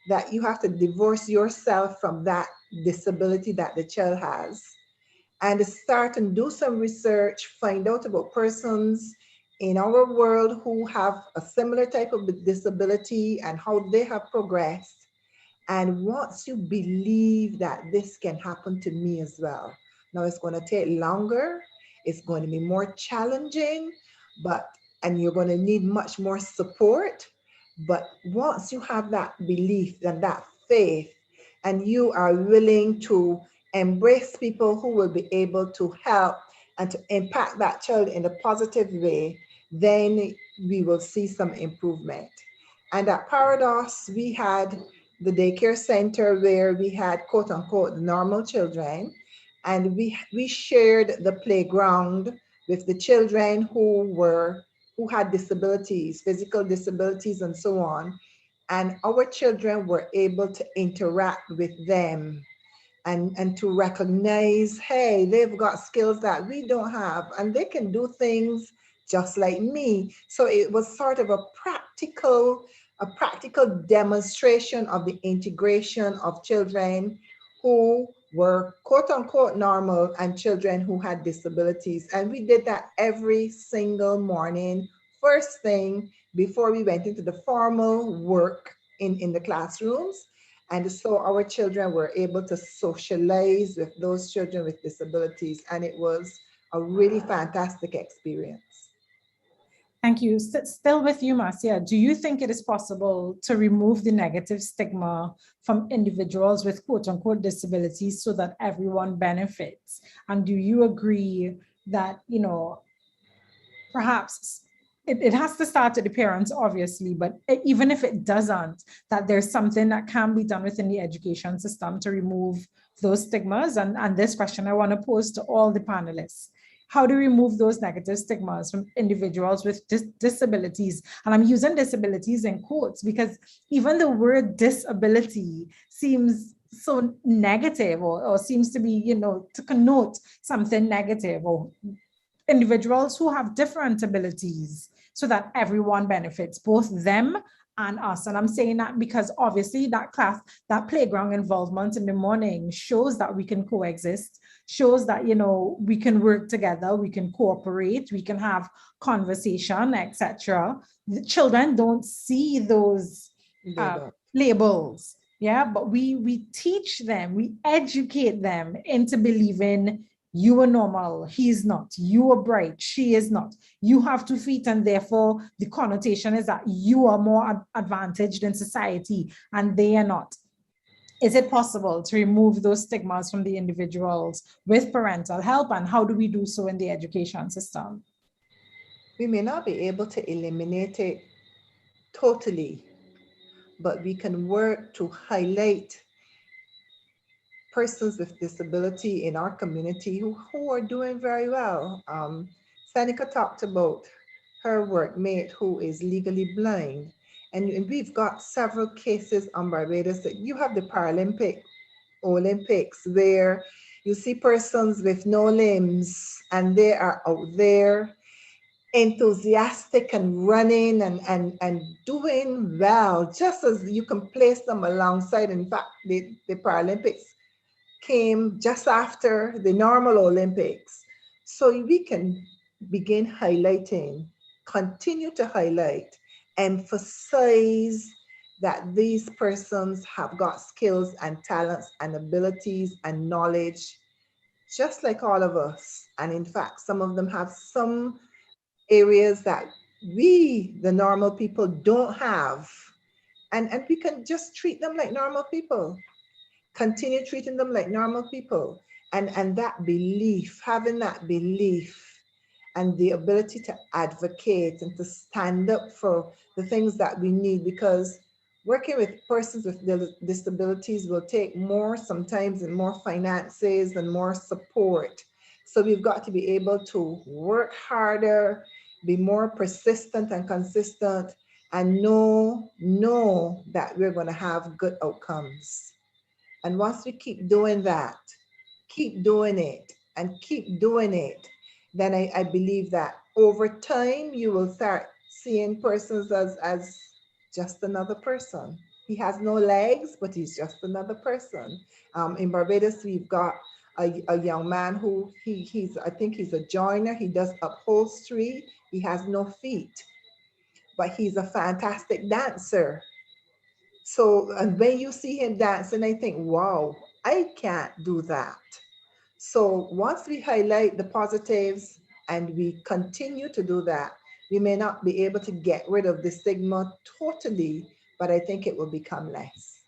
that you have to divorce yourself from that disability that the child has and start and do some research, find out about persons in our world who have a similar type of disability and how they have progressed. And once you believe that this can happen to me as well, now it's going to take longer, it's going to be more challenging, and you're going to need much more support. But once you have that belief and that faith, and you are willing to embrace people who will be able to help and to impact that child in a positive way, then we will see some improvement. And at Parados, we had the daycare center where we had quote unquote normal children, and we shared the playground with the children who had disabilities, physical disabilities and so on. And our children were able to interact with them and to recognize, hey, they've got skills that we don't have and they can do things just like me. So it was sort of a practical demonstration of the integration of children who were quote unquote normal and children who had disabilities. And we did that every single morning, first thing before we went into the formal work in the classrooms. And so our children were able to socialize with those children with disabilities. And it was a really fantastic experience. Thank you. Still with you, Marcia. Do you think it is possible to remove the negative stigma from individuals with quote unquote disabilities so that everyone benefits? And do you agree that, perhaps it has to start at the parents, obviously, but even if it doesn't, that there's something that can be done within the education system to remove those stigmas. And this question I want to pose to all the panelists. How to remove those negative stigmas from individuals with disabilities. And I'm using disabilities in quotes because even the word disability seems so negative or seems to be, you know, to connote something negative, or individuals who have different abilities so that everyone benefits, both them and us. And I'm saying that because obviously that playground involvement in the morning shows that we can coexist, shows that, you know, we can work together, we can cooperate, we can have conversation, etc. The children don't see those labels, yeah, but we teach them, we educate them into believing you are normal, he's not, you are bright, she is not, you have 2 feet, and therefore the connotation is that you are more advantaged in society and they are not. Is it possible to remove those stigmas from the individuals with parental help, and how do we do so in the education system? We may not be able to eliminate it totally, but we can work to highlight persons with disability in our community who are doing very well. Seneca talked about her workmate who is legally blind. And we've got several cases on Barbados that you have the Olympics where you see persons with no limbs and they are out there enthusiastic and running and doing well, just as you can place them alongside. In fact, the Paralympics came just after the normal Olympics. So we can begin highlighting, continue to highlight, emphasize that these persons have got skills and talents and abilities and knowledge, just like all of us. And in fact, some of them have some areas that we, the normal people, don't have. And we can just treat them like normal people. Continue treating them like normal people. And that belief, having that belief and the ability to advocate and to stand up for the things that we need, because working with persons with disabilities will take more sometimes and more finances and more support. So we've got to be able to work harder, be more persistent and consistent, and know that we're going to have good outcomes. And once we keep doing that, keep doing it and keep doing it, then I believe that over time you will start seeing persons as just another person. He has no legs, but he's just another person. In Barbados, we've got a young man who I think he's a joiner. He does upholstery. He has no feet, but he's a fantastic dancer. So when you see him dancing, I think, wow, I can't do that. So once we highlight the positives and we continue to do that, we may not be able to get rid of the stigma totally, but I think it will become less.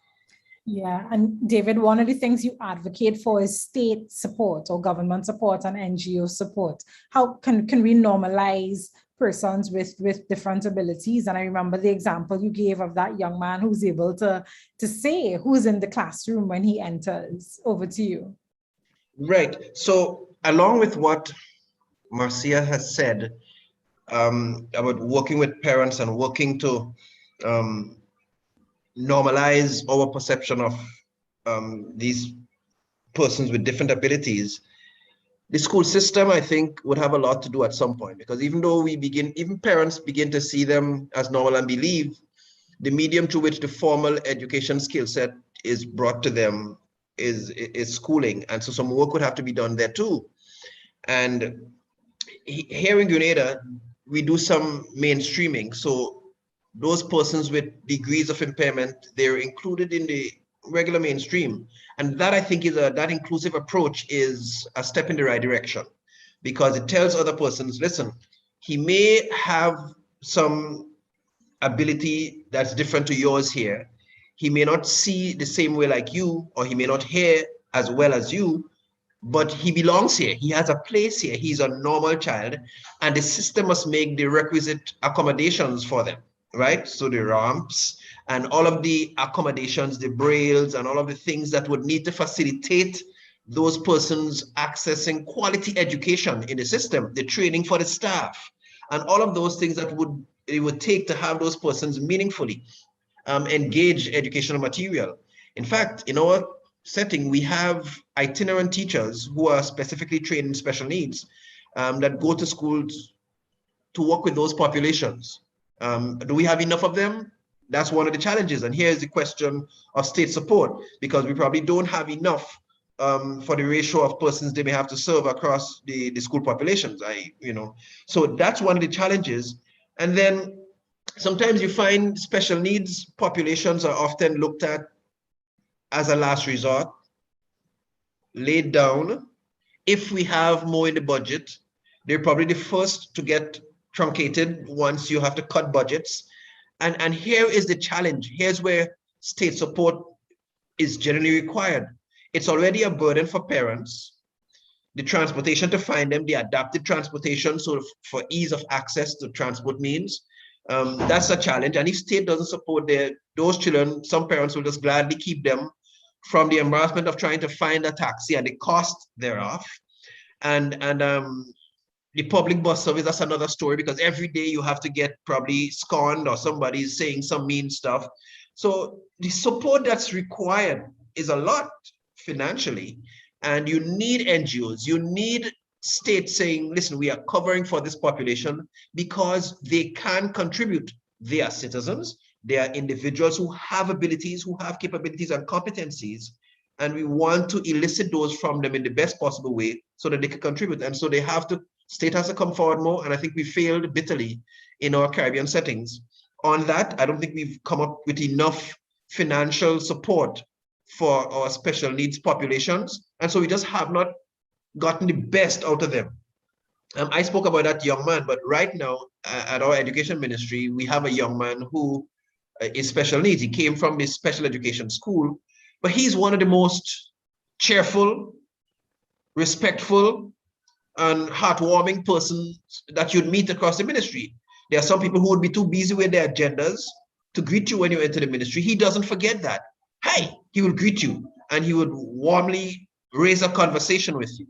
Yeah, and David, one of the things you advocate for is state support or government support and NGO support. How can we normalize persons with different abilities? And I remember the example you gave of that young man who's able to say who's in the classroom when he enters. Over to you. Right. So along with what Marcia has said about working with parents and working to normalize our perception of these persons with different abilities, the school system, I think, would have a lot to do at some point, because even though even parents begin to see them as normal and believe, the medium through which the formal education skill set is brought to them is schooling. And so some work would have to be done there too. And here in Grenada, we do some mainstreaming. So those persons with degrees of impairment, they're included in the regular mainstream. And that, I think, that inclusive approach is a step in the right direction, because it tells other persons, listen, he may have some ability that's different to yours here. He may not see the same way like you, or he may not hear as well as you, but he belongs here. He has a place here. He's a normal child, and the system must make the requisite accommodations for them, right? So the ramps and all of the accommodations, the brails, and all of the things that would need to facilitate those persons accessing quality education in the system, the training for the staff, and all of those things that it would take to have those persons meaningfully engage educational material. In fact, in our setting, we have itinerant teachers who are specifically trained in special needs that go to schools to work with those populations. Do we have enough of them? That's one of the challenges. And here's the question of state support, because we probably don't have enough for the ratio of persons they may have to serve across the school populations. So that's one of the challenges. And then sometimes you find special needs populations are often looked at as a last resort, laid down. If we have more in the budget, they're probably the first to get truncated once you have to cut budgets. And here is the challenge. Here's where state support is generally required. It's already a burden for parents. The transportation to find them, the adapted transportation, so for ease of access to transport means, that's a challenge. And if state doesn't support those children, some parents will just gladly keep them from the embarrassment of trying to find a taxi and the cost thereof. And the public bus service, that's another story, because every day you have to get probably scorned or somebody's saying some mean stuff. So the support that's required is a lot financially, and you need NGOs, you need states saying, listen, we are covering for this population because they can contribute. They are citizens, they are individuals who have abilities, who have capabilities and competencies, and we want to elicit those from them in the best possible way so that they can contribute. And so state has to come forward more, and I think we failed bitterly in our Caribbean settings. On that, I don't think we've come up with enough financial support for our special needs populations, and so we just have not gotten the best out of them. I spoke about that young man, but right now at our education ministry, we have a young man who is special needs. He came from this special education school, but he's one of the most cheerful, respectful, and heartwarming persons that you'd meet across the ministry. There are some people who would be too busy with their agendas to greet you when you enter the ministry. He doesn't forget that. Hi, he will greet you, and he would warmly raise a conversation with you.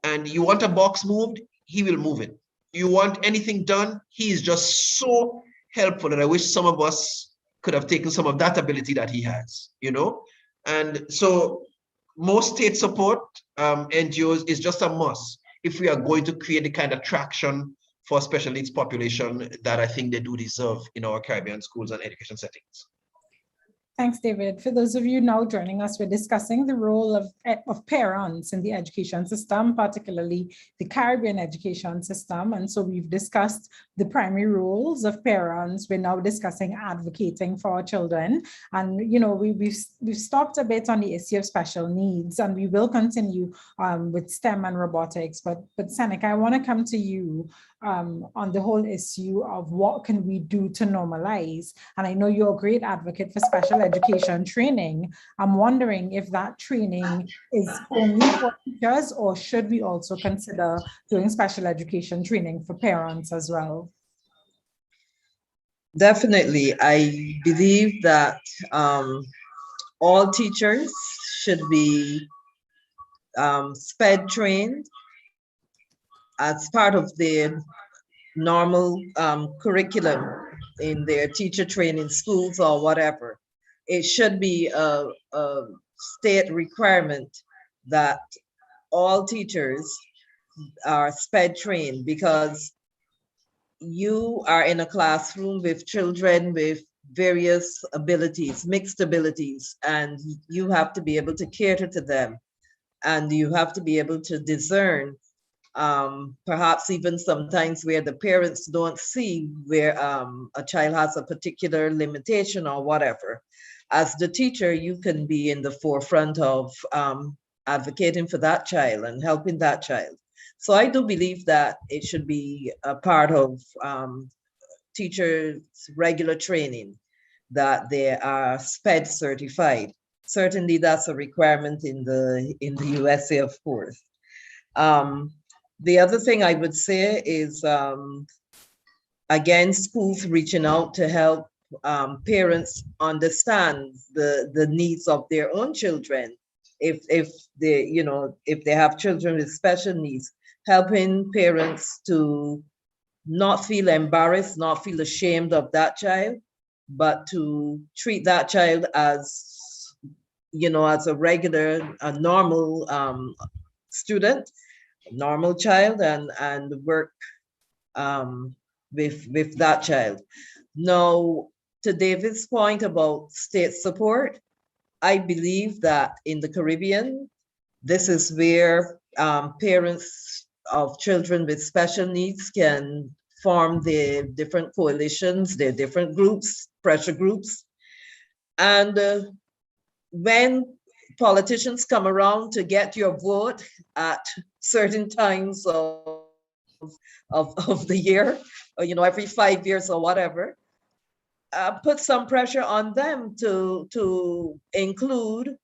And you want a box moved, he will move it. You want anything done, he is just so helpful, and I wish some of us could have taken some of that ability that he has, And so most state support, NGOs, is just a must if we are going to create the kind of traction for special needs population that I think they do deserve in our Caribbean schools and education settings. Thanks, David. For those of you now joining us, we're discussing the role of parents in the education system, particularly the Caribbean education system. And so we've discussed the primary roles of parents. We're now discussing advocating for our children. And, we've stopped a bit on the issue of special needs, and we will continue with STEM and robotics. But Seneca, I want to come to you on the whole issue of what can we do to normalize. And I know you're a great advocate for special education training. I'm wondering if that training is only for teachers, or should we also consider doing special education training for parents as well? Definitely. I believe that all teachers should be SPED trained as part of their normal curriculum in their teacher training schools or whatever. It should be a state requirement that all teachers are SPED trained, because you are in a classroom with children with various abilities, mixed abilities, and you have to be able to cater to them, and you have to be able to discern perhaps even sometimes where the parents don't see where a child has a particular limitation or whatever. As the teacher, you can be in the forefront of advocating for that child and helping that child. So I do believe that it should be a part of teachers' regular training, that they are SPED certified. certainly that's a requirement in the USA, of course. The other thing I would say is, again, schools reaching out to help parents understand the needs of their own children. If they, if they have children with special needs, helping parents to not feel embarrassed, not feel ashamed of that child, but to treat that child as, as a regular, a normal student, normal child, and work with that child. Now, to David's point about state support, I believe that in the Caribbean, this is where parents of children with special needs can form their different coalitions, their different groups, pressure groups. And when politicians come around to get your vote at certain times of the year, or, every 5 years or whatever, put some pressure on them to include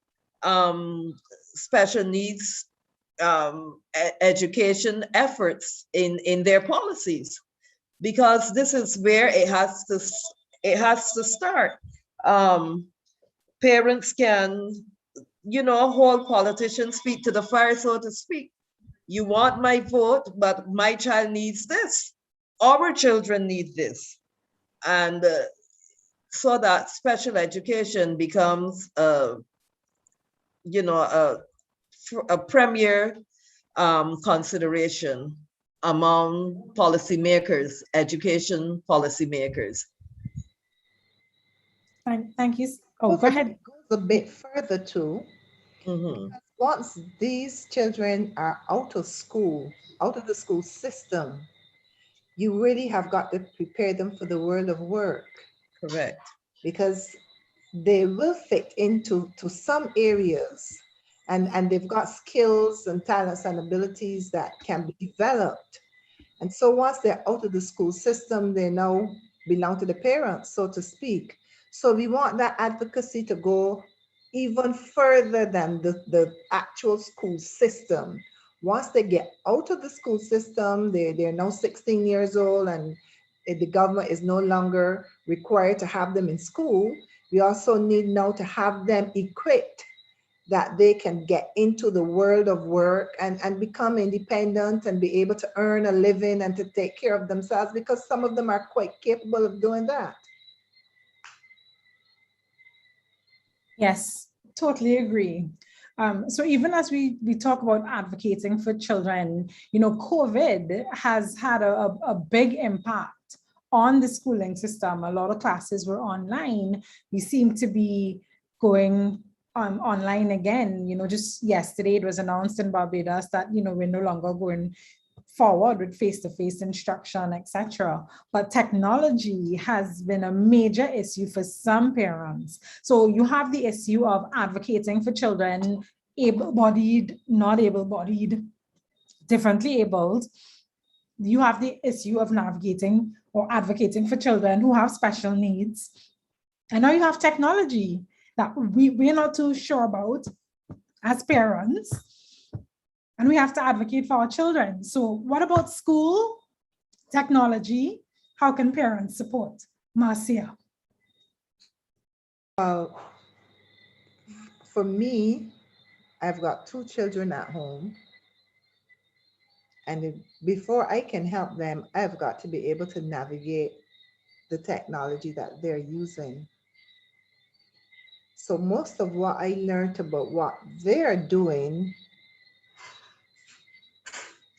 special needs education efforts in their policies, because this is where it has to start. Parents can, hold politicians' feet to the fire, so to speak. You want my vote, but my child needs this. Our children need this. And so that special education becomes, a premier consideration among policymakers, education policymakers. Thank you. Oh, go ahead. Goes a bit further too. Once these children are out of school, out of the school system, you really have got to prepare them for the world of work. Correct. Because they will fit into some areas, and they've got skills and talents and abilities that can be developed. And so once they're out of the school system, they now belong to the parents, so to speak. So we want that advocacy to go even further than the actual school system. Once they get out of the school system, they're now 16 years old, and the government is no longer required to have them in school. We also need now to have them equipped that they can get into the world of work and become independent and be able to earn a living and to take care of themselves, because some of them are quite capable of doing that. Yes, totally agree. So even as we talk about advocating for children, COVID has had a big impact on the schooling system. A lot of classes were online. We seem to be going online again. Just yesterday it was announced in Barbados that, we're no longer going forward with face-to-face instruction, etc. But technology has been a major issue for some parents. So you have the issue of advocating for children, able-bodied, not able-bodied, differently abled. You have the issue of navigating or advocating for children who have special needs. And now you have technology that we're not too sure about as parents. And we have to advocate for our children. So what about school, technology? How can parents support? Marcia. For me, I've got 2 children at home. And before I can help them, I've got to be able to navigate the technology that they're using. So most of what I learned about what they're doing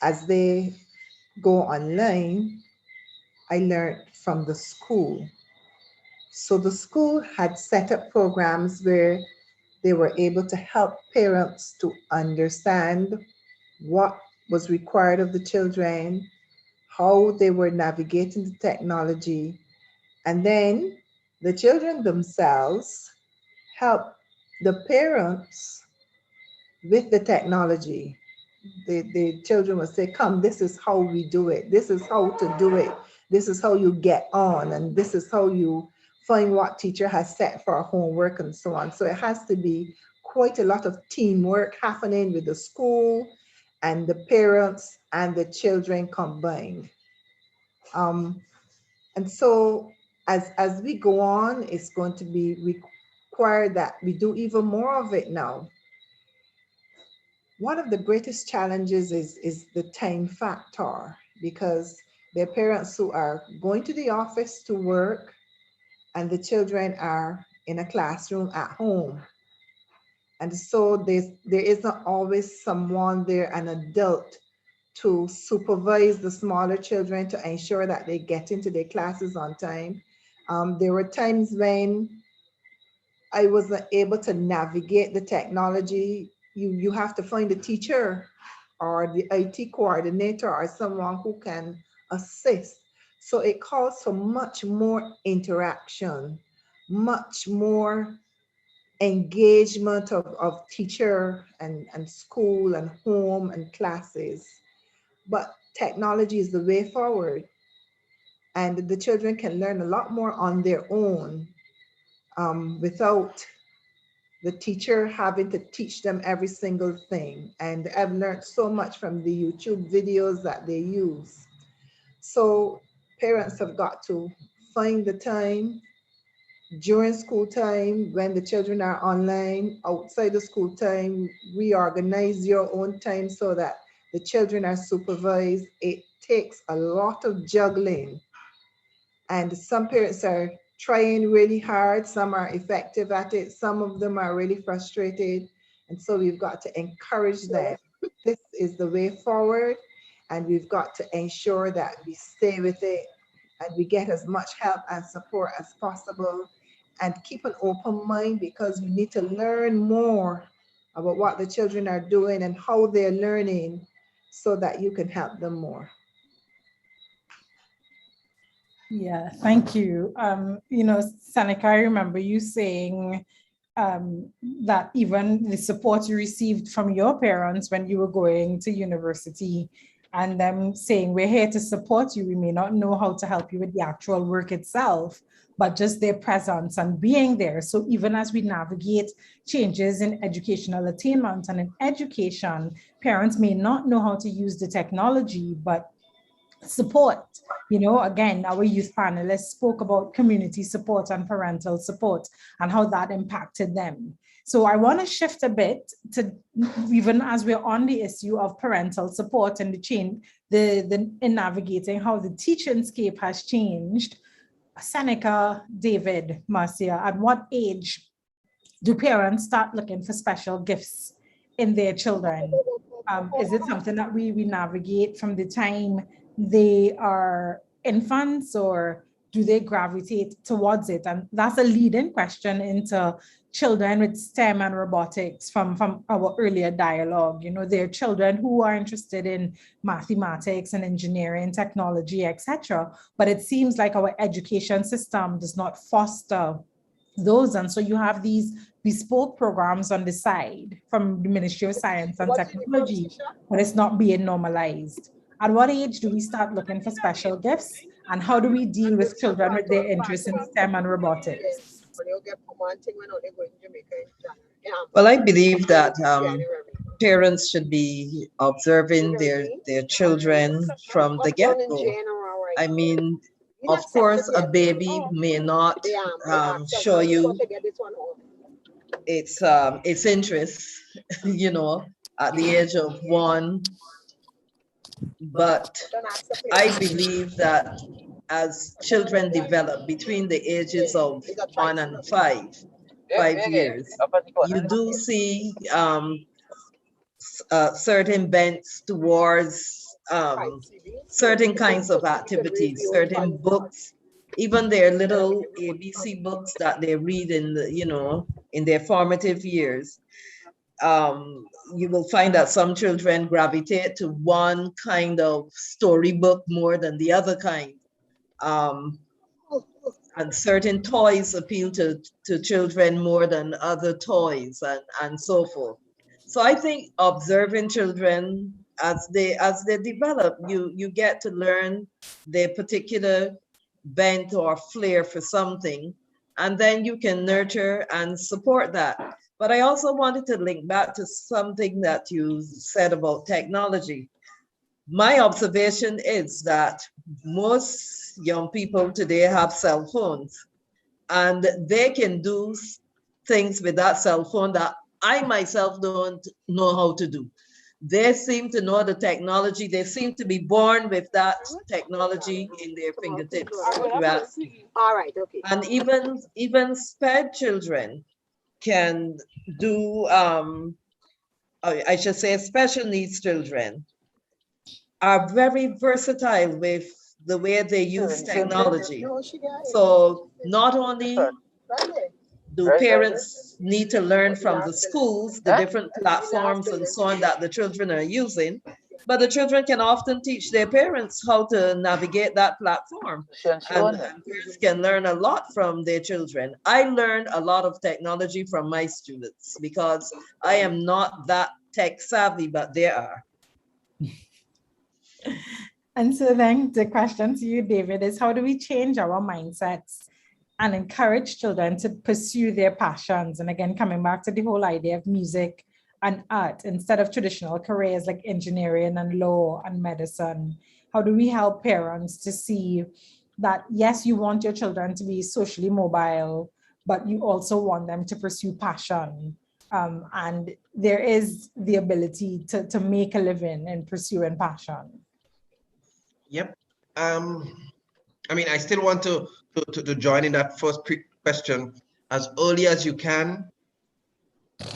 as they go online, I learned from the school. So the school had set up programs where they were able to help parents to understand what was required of the children, how they were navigating the technology, and then the children themselves help the parents with the technology. The children would say, come, this is how we do it. This is how to do it. This is how you get on. And this is how you find what teacher has set for homework and so on. So it has to be quite a lot of teamwork happening with the school and the parents and the children combined. And so as we go on, it's going to be required that we do even more of it now. One of the greatest challenges is the time factor, because there are parents who are going to the office to work and the children are in a classroom at home. And so there isn't always someone there, an adult, to supervise the smaller children to ensure that they get into their classes on time. There were times when I wasn't able to navigate the technology. You have to find a teacher or the IT coordinator or someone who can assist. So it calls for much more interaction, much more engagement of teacher and school and home and classes. But technology is the way forward, and the children can learn a lot more on their own without the teacher having to teach them every single thing. And I've learned so much from the YouTube videos that they use. So parents have got to find the time during school time, when the children are online, outside the school time, reorganize your own time so that the children are supervised. It takes a lot of juggling. And some parents are trying really hard, some are effective at it, some of them are really frustrated. And so we've got to encourage them. This is the way forward, and we've got to ensure that we stay with it and we get as much help and support as possible, and keep an open mind, because we need to learn more about what the children are doing and how they're learning so that you can help them more. Yeah, thank you. Seneca, I remember you saying that even the support you received from your parents when you were going to university, and them saying, we're here to support you. We may not know how to help you with the actual work itself, but just their presence and being there. So even as we navigate changes in educational attainment and in education, parents may not know how to use the technology, but support. Again, our youth panelists spoke about community support and parental support and how that impacted them. So I want to shift a bit to, even as we're on the issue of parental support and the change, in navigating how the teaching scape has changed. Seneca, David, Marcia, at what age do parents start looking for special gifts in their children? Is it something that we navigate from the time they are infants, or do they gravitate towards it? And that's a leading question into children with STEM and robotics from our earlier dialogue. There are children who are interested in mathematics and engineering, technology, etc. But it seems like our education system does not foster those. And so you have these bespoke programs on the side from the Ministry of Science and Technology, but it's not being normalized. At what age do we start looking for special gifts? And how do we deal with children with their interest in STEM and robotics? Well, I believe that parents should be observing their children from the get-go. I mean, of course, a baby may not show you its interest, at the age of 1. But I believe that as children develop between the ages of 1 and 5 years, you do see certain bents towards certain kinds of activities, certain books, even their little ABC books that they read in their formative years. You will find that some children gravitate to one kind of storybook more than the other kind. And certain toys appeal to children more than other toys, and so forth. So I think observing children as they develop, you get to learn their particular bent or flair for something, and then you can nurture and support that. But I also wanted to link back to something that you said about technology. My observation is that most young people today have cell phones, and they can do things with that cell phone that I myself don't know how to do. They seem to know the technology. They seem to be born with that technology in their fingertips, if you ask me. All right, okay. And even sped children can do, I should say special needs children are very versatile with the way they use technology. So not only do parents need to learn from the schools, the different platforms and so on that the children are using, but the children can often teach their parents how to navigate that platform. And parents can learn a lot from their children. I learned a lot of technology from my students because I am not that tech savvy, but they are. And so then the question to you, David, is how do we change our mindsets and encourage children to pursue their passions? And again, coming back to the whole idea of music and art instead of traditional careers like engineering and law and medicine. How do we help parents to see that, yes, you want your children to be socially mobile, but you also want them to pursue passion. And there is the ability to make a living in pursuing passion. Yep. I mean, I still want to join in that first question. As early as you can,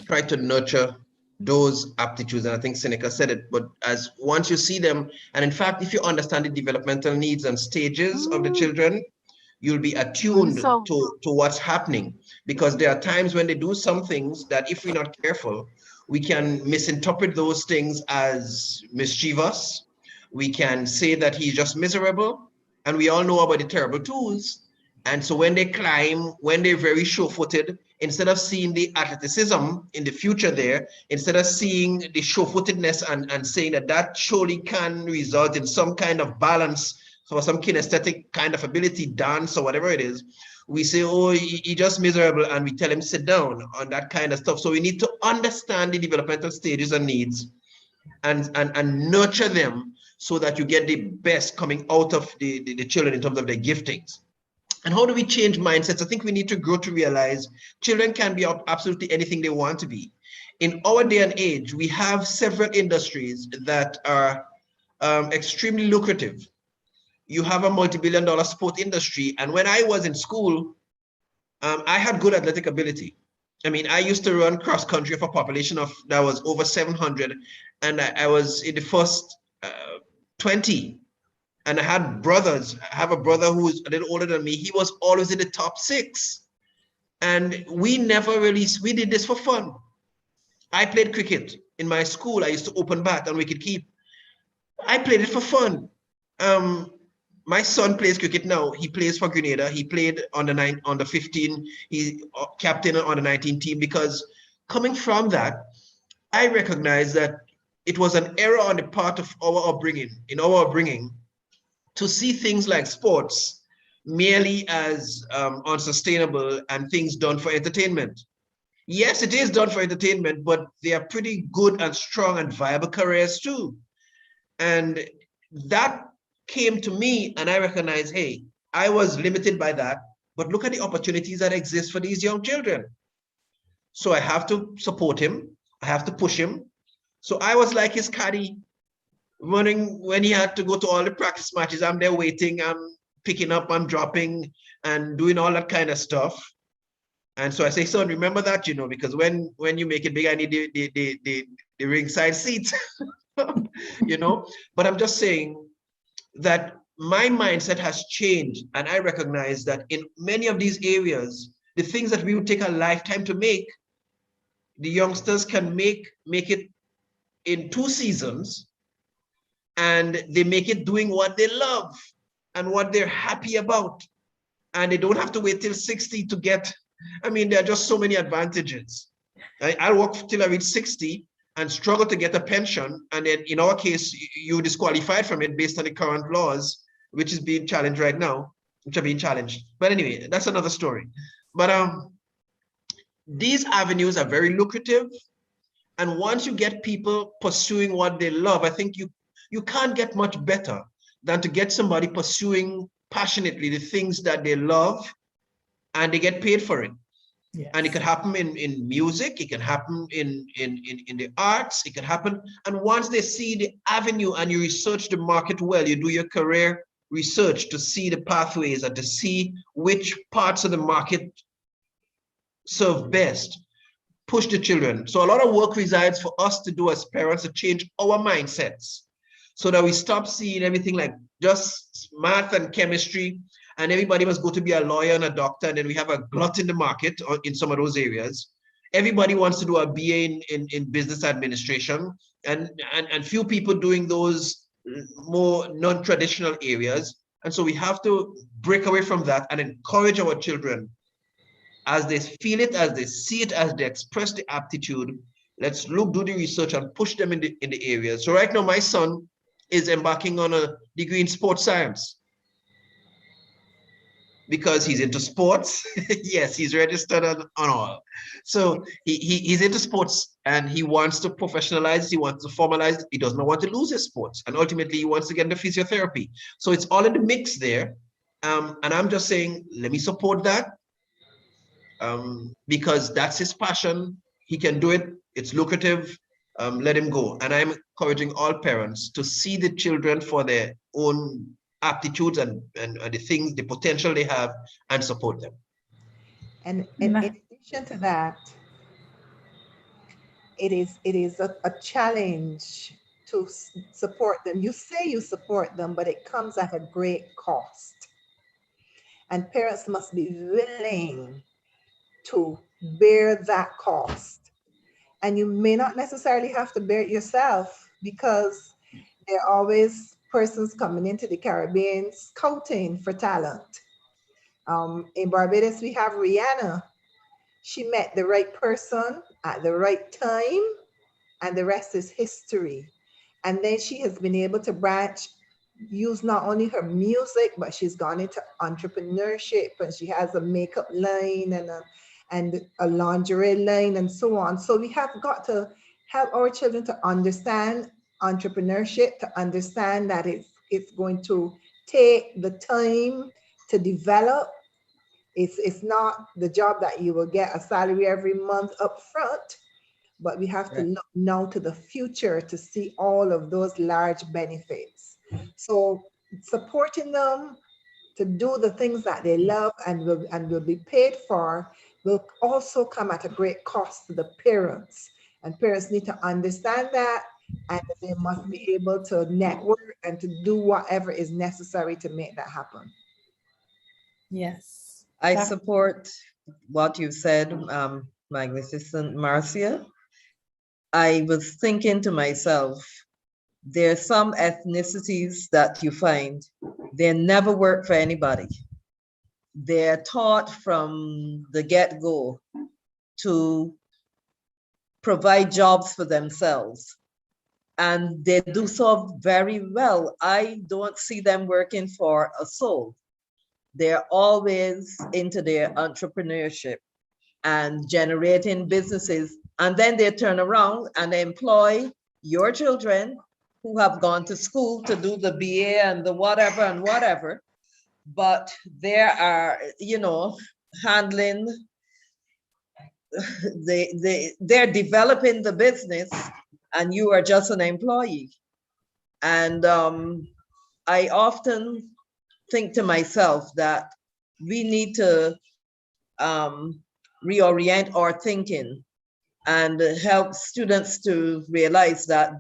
try to nurture those aptitudes. And I think Seneca said it, but as once you see them, and in fact, if you understand the developmental needs and stages of the children, you'll be attuned to what's happening. Because there are times when they do some things that if we're not careful, we can misinterpret those things as mischievous. We can say that he's just miserable, and we all know about the terrible tools. And so when they climb, when they're very sure-footed, instead of seeing the athleticism in the future there, instead of seeing the sure-footedness and saying that surely can result in some kind of balance or some kinesthetic kind of ability, dance or whatever it is, we say, oh, he's just miserable, and we tell him sit down on that kind of stuff. So we need to understand the developmental stages and needs and nurture them, so that you get the best coming out of the children in terms of their giftings. And how do we change mindsets? I think we need to grow to realize children can be absolutely anything they want to be. In our day and age, we have several industries that are extremely lucrative. You have a multi-billion-dollar sport industry. And when I was in school, I had good athletic ability. I mean, I used to run cross country of a population that was over 700. And I was in the first 20, and I had brothers. I have a brother who is a little older than me. He was always in the top 6, and we did this for fun. I played cricket in my school. I used to open bat and wicket keep. I played it for fun. My son plays cricket now. He plays for Grenada. He played on the 15. He's captain on the 19 team, because coming from that, I recognize that it was an error on the part of our upbringing, to see things like sports merely as unsustainable and things done for entertainment. Yes, it is done for entertainment, but they are pretty good and strong and viable careers too. And that came to me, and I recognized, hey, I was limited by that, but look at the opportunities that exist for these young children. So I have to support him. I have to push him. So I was like his caddy, running when he had to go to all the practice matches. I'm there waiting, I'm picking up, I'm dropping, and doing all that kind of stuff. And so I say, son, remember that, because when you make it big, I need the ringside seat, But I'm just saying that my mindset has changed, and I recognize that in many of these areas, the things that we would take a lifetime to make, the youngsters can make it in 2 seasons, and they make it doing what they love and what they're happy about. And they don't have to wait till 60 to get, there are just so many advantages. I'll work till I reach 60 and struggle to get a pension. And then in our case, you're disqualified from it based on the current laws, which is being challenged right now, which are being challenged. But anyway, that's another story. But these avenues are very lucrative. And once you get people pursuing what they love, I think you can't get much better than to get somebody pursuing passionately the things that they love, and they get paid for it. Yes. And it could happen in music, it can happen in the arts, it can happen. And once they see the avenue and you research the market well, you do your career research to see the pathways and to see which parts of the market serve best, push the children. So a lot of work resides for us to do as parents to change our mindsets so that we stop seeing everything like just math and chemistry, and everybody must go to be a lawyer and a doctor, and then we have a glut in the market in some of those areas. Everybody wants to do a BA in business administration, and few people doing those more non-traditional areas. And so we have to break away from that and encourage our children as they feel it, as they see it, as they express the aptitude. Let's do the research and push them in the areas. So right now, my son is embarking on a degree in sports science because he's into sports. Yes, he's registered on all. So he's into sports and he wants to professionalize, he wants to formalize, he does not want to lose his sports. And ultimately he wants to get into physiotherapy. So it's all in the mix there. And I'm just saying, let me support that because that's his passion. He can do it, it's lucrative, let him go. And I'm encouraging all parents to see the children for their own aptitudes and the things, the potential they have, and support them. And in addition to that, it is a challenge to support them. You say you support them, but it comes at a great cost. And parents must be willing to bear that cost. And you may not necessarily have to bear it yourself, because there are always persons coming into the Caribbean scouting for talent. In Barbados, we have Rihanna. She met the right person at the right time, and the rest is history. And then she has been able to use not only her music, but she's gone into entrepreneurship, and she has a makeup line and a lingerie line and so on. So we have got to help our children to understand entrepreneurship, to understand that it's going to take the time to develop. It's not the job that you will get a salary every month up front, but we have to look now to the future to see all of those large benefits. So supporting them to do the things that they love and will be paid for will also come at a great cost to the parents. And parents need to understand that, and they must be able to network and to do whatever is necessary to make that happen. Yes. I support what you said, Magnificent Marcia. I was thinking to myself, there are some ethnicities that you find, they never work for anybody. They're taught from the get-go to provide jobs for themselves. And they do so very well. I don't see them working for a soul. They're always into their entrepreneurship and generating businesses. And then they turn around and employ your children who have gone to school to do the BA and the whatever and whatever. But there are, handling, they're developing the business and you are just an employee. And I often think to myself that we need to reorient our thinking and help students to realize that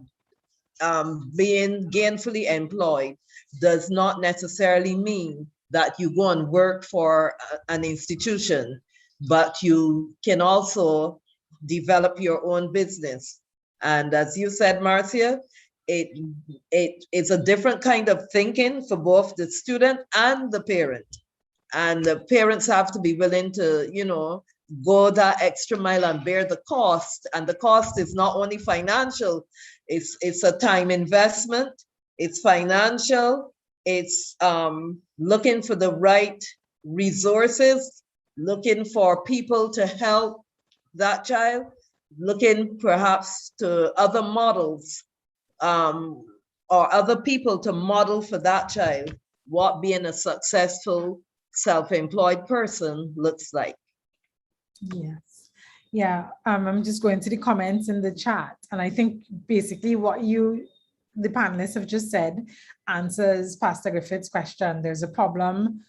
being gainfully employed does not necessarily mean that you go and work for an institution, but you can also develop your own business. And as you said, Marcia, it's a different kind of thinking for both the student and the parent. And the parents have to be willing to, go that extra mile and bear the cost. And the cost is not only financial, it's a time investment, it's financial, it's looking for the right resources, looking for people to help that child, looking perhaps to other models or other people to model for that child what being a successful self-employed person looks like. Yes. Yeah. I'm just going to the comments in the chat. And I think basically what the panelists have just said answers Pastor Griffith's question. There's a problem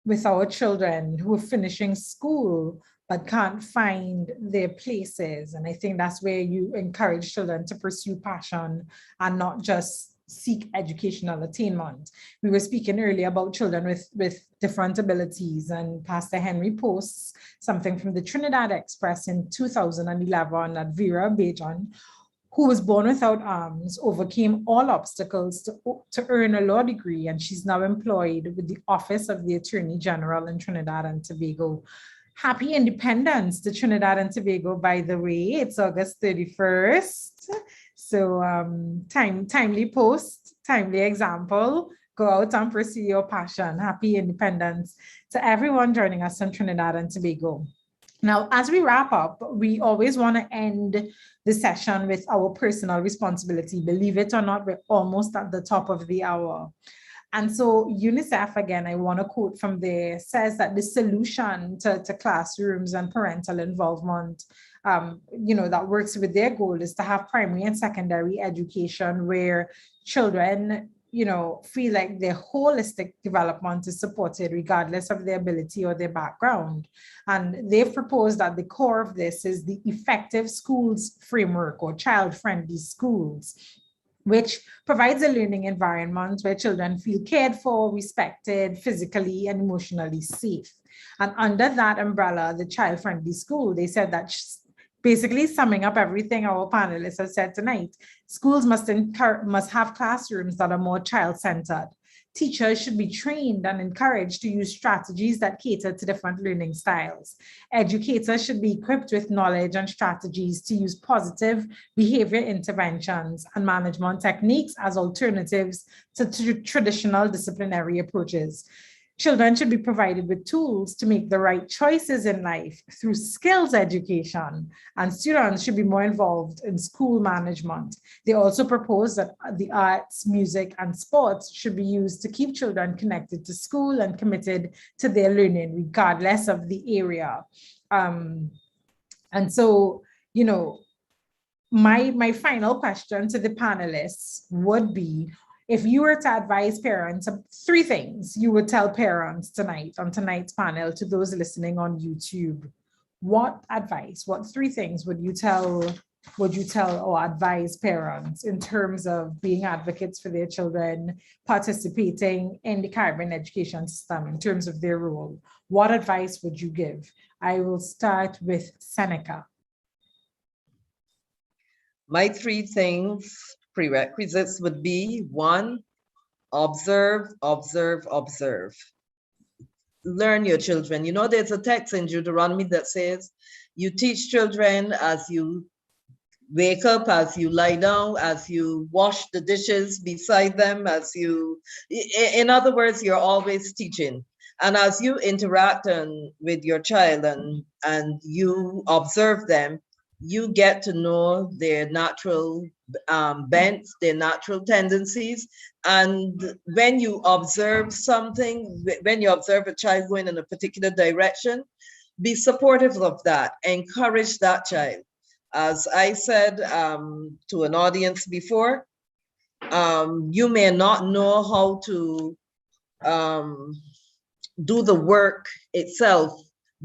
with our children who are finishing school but can't find their places. And I think that's where you encourage children to pursue passion and not just seek educational attainment. We were speaking earlier about children with different abilities, and Pastor Henry posts something from the Trinidad Express in 2011 that Vera Bejan, who was born without arms, overcame all obstacles to earn a law degree, and she's now employed with the Office of the Attorney General in Trinidad and Tobago. Happy Independence to Trinidad and Tobago, by the way. It's August 31st. So timely post, timely example. Go out and pursue your passion. Happy Independence to everyone joining us from Trinidad and Tobago. Now, as we wrap up, we always want to end the session with our personal responsibility. Believe it or not, we're almost at the top of the hour. And so UNICEF, again, I want to quote from there, says that the solution to classrooms and parental involvement, that works with their goal is to have primary and secondary education where children, feel like their holistic development is supported regardless of their ability or their background. And they've proposed that the core of this is the effective schools framework or child-friendly schools, which provides a learning environment where children feel cared for, respected, physically and emotionally safe. And under that umbrella, the child-friendly school, they said that basically summing up everything our panelists have said tonight, schools must have classrooms that are more child-centered. Teachers should be trained and encouraged to use strategies that cater to different learning styles. Educators should be equipped with knowledge and strategies to use positive behavior interventions and management techniques as alternatives to traditional disciplinary approaches. Children should be provided with tools to make the right choices in life through skills education, and students should be more involved in school management. They also propose that the arts, music, and sports should be used to keep children connected to school and committed to their learning, regardless of the area. And so, my final question to the panelists would be, if you were to advise parents of 3 things you would tell parents tonight on tonight's panel to those listening on YouTube, what 3 things would you tell or advise parents in terms of being advocates for their children, participating in the Caribbean education system in terms of their role? What advice would you give? I will start with Seneca. My 3 things, prerequisites would be 1, observe, observe, observe. Learn your children. There's a text in Deuteronomy that says, you teach children as you wake up, as you lie down, as you wash the dishes beside them, in other words, you're always teaching. And as you interact with your child and you observe them, you get to know their natural bents, their natural tendencies. And when you observe something, when you observe a child going in a particular direction, be supportive of that, encourage that child. As I said to an audience before, you may not know how to do the work itself,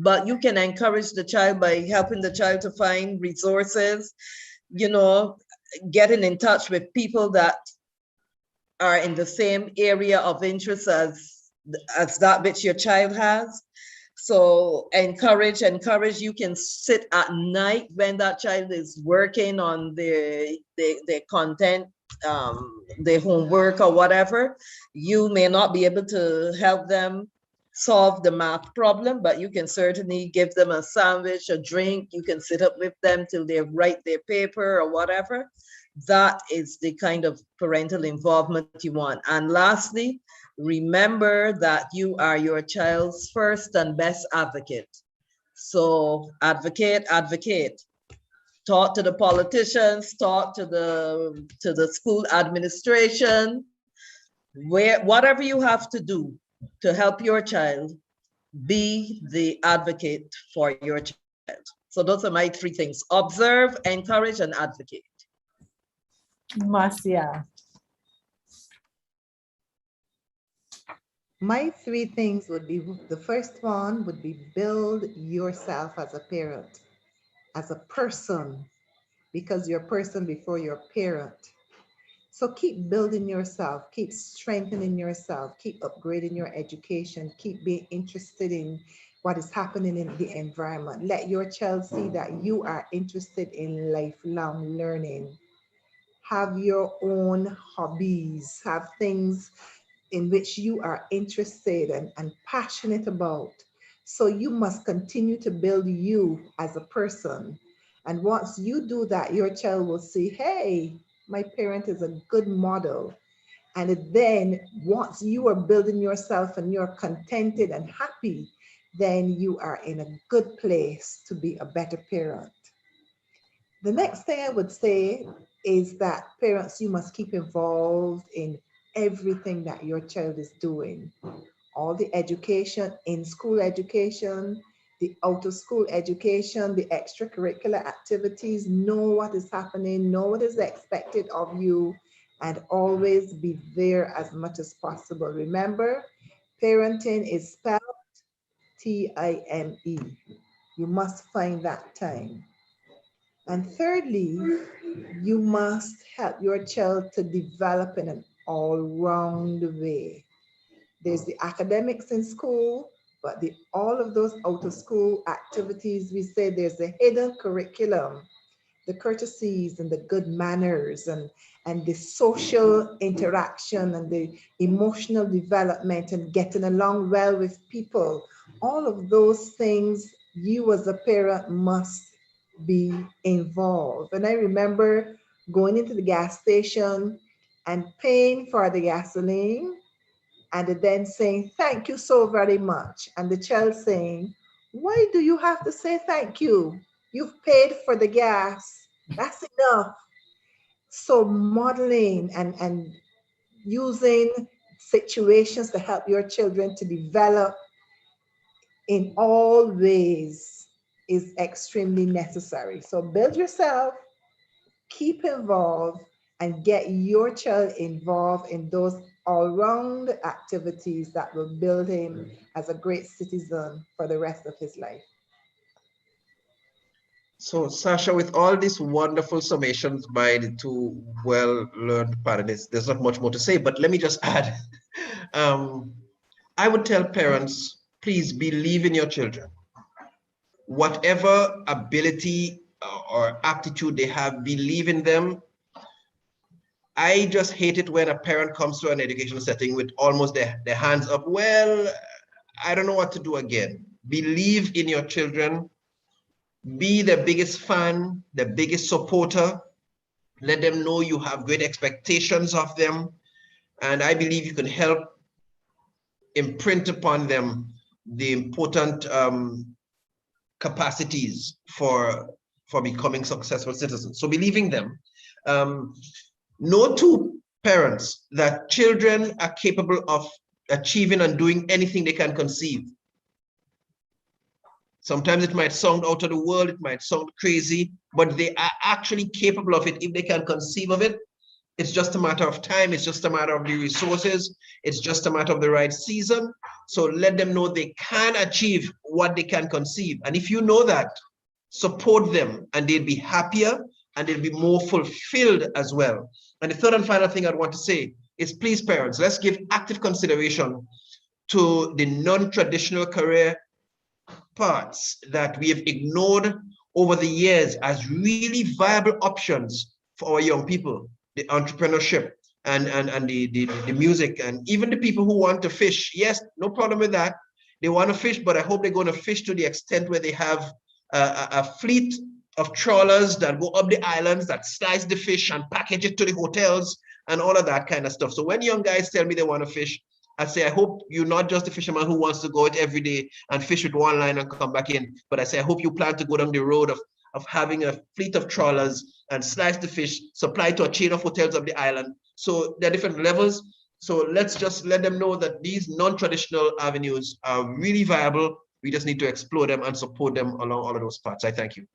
but you can encourage the child by helping the child to find resources, getting in touch with people that are in the same area of interest as that which your child has. So encourage. You can sit at night when that child is working on their content, their homework or whatever. You may not be able to help them solve the math problem, but you can certainly give them a sandwich, a drink. You can sit up with them till they write their paper or whatever. that is the kind of parental involvement you want. And lastly, remember that you are your child's first and best advocate. So advocate, advocate. Talk to the politicians, talk to the school administration, whatever you have to do to help your child, be the advocate for your child. So those are my three things: observe, encourage, and advocate. Marcia. My three things would be, the first one would be build yourself as a parent, as a person, because you're a person before you're a parent. So keep building yourself, keep strengthening yourself, keep upgrading your education, keep being interested in what is happening in the environment. Let your child see that you are interested in lifelong learning. Have your own hobbies, have things in which you are interested and passionate about. So you must continue to build you as a person. And once you do that, your child will see, hey, my parent is a good model. And then once you are building yourself and you're contented and happy, then you are in a good place to be a better parent. The next thing I would say is that parents, you must keep involved in everything that your child is doing. All the education, in school education, the out of school education, the extracurricular activities, know what is happening, know what is expected of you, and always be there as much as possible. Remember, parenting is spelled T-I-M-E. You must find that time. And thirdly, you must help your child to develop in an all-round way. There's the academics in school, but all of those out of school activities, we say there's the hidden curriculum, the courtesies and the good manners and the social interaction and the emotional development and getting along well with people. All of those things you as a parent must be involved. And I remember going into the gas station and paying for the gasoline and then saying, thank you so very much. And the child saying, why do you have to say thank you? You've paid for the gas. That's enough. So modeling and using situations to help your children to develop in all ways is extremely necessary. So build yourself, keep involved, and get your child involved in those all-round activities that will build him as a great citizen for the rest of his life. So, Sasha, with all these wonderful summations by the two well-learned panelists, there's not much more to say, but let me just add. I would tell parents, please believe in your children. Whatever ability or aptitude they have, believe in them. I just hate it when a parent comes to an educational setting with almost their hands up. Well, I don't know what to do again. Believe in your children. Be the biggest fan, the biggest supporter. Let them know you have great expectations of them. And I believe you can help imprint upon them the important capacities for becoming successful citizens. So believing them. Know to parents that children are capable of achieving and doing anything they can conceive. Sometimes it might sound out of the world, it might sound crazy, but they are actually capable of it if they can conceive of it. It's just a matter of time, it's just a matter of the resources, it's just a matter of the right season. So let them know they can achieve what they can conceive. And if you know that, support them and they'll be happier and they'll be more fulfilled as well. And the third and final thing I'd want to say is, please parents, let's give active consideration to the non-traditional career paths that we have ignored over the years as really viable options for our young people. The entrepreneurship and the music, and even the people who want to fish. Yes, no problem with that. They want to fish, but I hope they're going to fish to the extent where they have a fleet of trawlers that go up the islands, that slice the fish and package it to the hotels and all of that kind of stuff. So when young guys tell me they want to fish, I say, I hope you're not just a fisherman who wants to go out every day and fish with one line and come back in. But I say, I hope you plan to go down the road of having a fleet of trawlers and slice the fish, supply to a chain of hotels of the island. So there are different levels. So let's just let them know that these non-traditional avenues are really viable. We just need to explore them and support them along all of those paths. I thank you.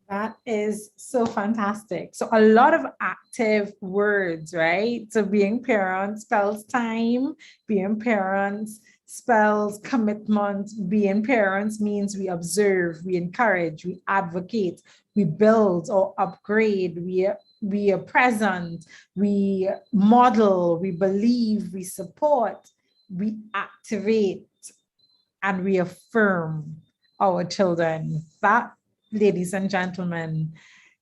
That is so fantastic. So a lot of active words, right? So being parents spells time, being parents spells commitment, being parents means we observe, we encourage, we advocate, we build or upgrade, we are present, we model, we believe, we support, we activate, and we affirm our children. That, ladies and gentlemen,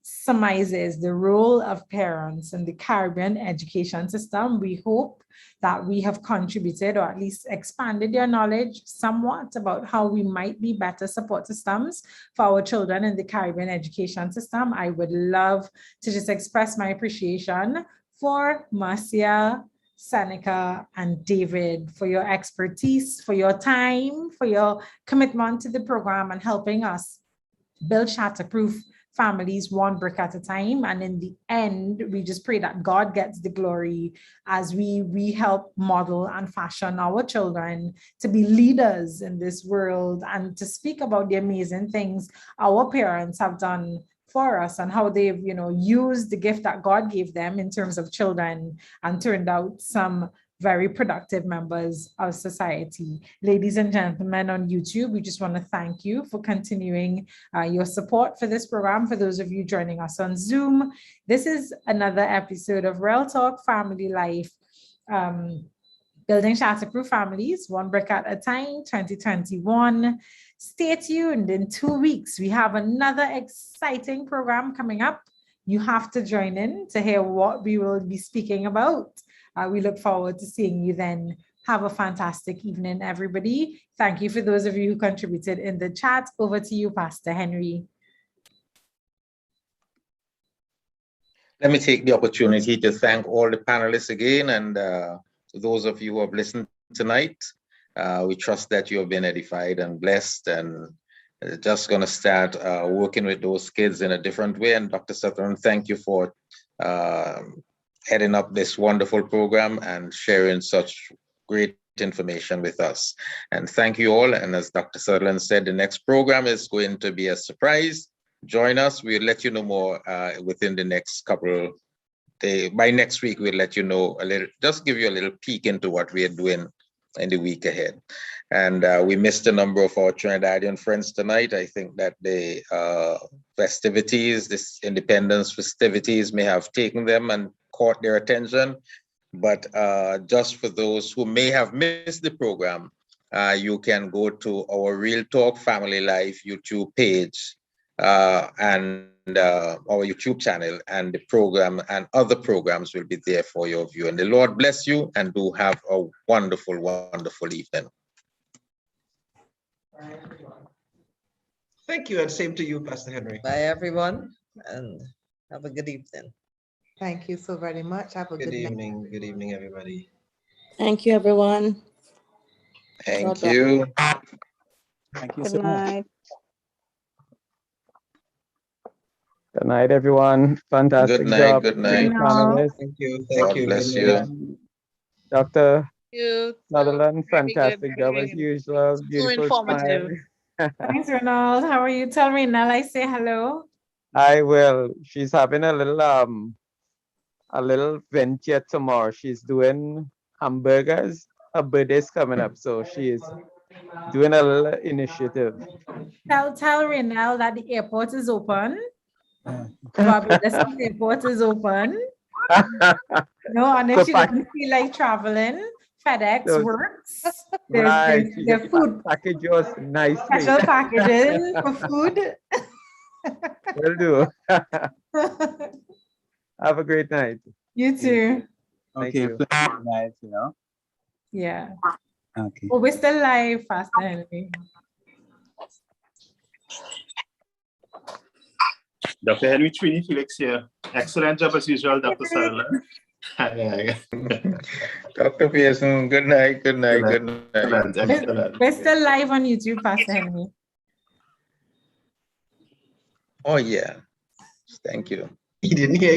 summarizes the role of parents in the Caribbean education system. We hope that we have contributed or at least expanded your knowledge somewhat about how we might be better support systems for our children in the Caribbean education system. I would love to just express my appreciation for Marcia, Seneca, and David for your expertise, for your time, for your commitment to the program and helping us build shatterproof families one brick at a time. And in the end, we just pray that God gets the glory as we help model and fashion our children to be leaders in this world and to speak about the amazing things our parents have done for us and how they've, used the gift that God gave them in terms of children and turned out some very productive members of society. Ladies and gentlemen on YouTube, we just want to thank you for continuing your support for this program. For those of you joining us on Zoom, this is another episode of Real Talk Family Life, Building Shatterproof Families, One Brick at a Time, 2021. Stay tuned. In 2 weeks, we have another exciting program coming up. You have to join in to hear what we will be speaking about. We look forward to seeing you then. Have a fantastic evening, everybody. Thank you for those of you who contributed in the chat. Over to you, Pastor Henry. Let me take the opportunity to thank all the panelists again, and those of you who have listened tonight. We trust that you have been edified and blessed, and just going to start working with those kids in a different way. And Dr. Sutherland, thank you for heading up this wonderful program and sharing such great information with us. And thank you all. And as Dr. Sutherland said, the next program is going to be a surprise. Join us. We'll let you know more within the next couple days. By next week, we'll let you know a little, just give you a little peek into what we are doing in the week ahead. And we missed a number of our Trinidadian friends tonight. I think that the festivities, this independence festivities may have taken them and caught their attention, but just for those who may have missed the program, you can go to our Real Talk Family Life YouTube page and our YouTube channel, and the program and other programs will be there for your view. And the Lord bless you, and do have a wonderful, wonderful evening. Thank you, and same to you, Pastor Henry. Bye, everyone, and have a good evening. Thank you so very much. Have a good evening. Night. Good evening, everybody. Thank you, everyone. Thank you. Thank you Good so night. much. Good night, everyone. Fantastic Good night. job. Good night. Panelists. Thank you. God bless you. Dr. You. Sutherland, Very good, fantastic very job as good. usual. So Beautiful smile. informative. Thanks, Ronald. How are you? Tell Renelle I say hello. I will. She's having a little venture tomorrow. She's doing hamburgers. Her birthday's coming up, so she's doing a little initiative. Tell Renelle that the airport is open. Barbados airport is open. No, and if she doesn't feel like traveling, FedEx works. Right, There's food packages nicely. special packaging for food. Will do. Have a great night. You too. Okay, Good night, you know. Yeah. Okay. Oh, we're still live, Pastor Henry. Dr. Henry Trini Felix here. Excellent job as usual, Dr. Sutherland. Dr. Pearson, good night, good night, good night. Excellent, excellent. We're still live on YouTube, Pastor Henry. Oh, yeah. Thank you. He didn't hear you.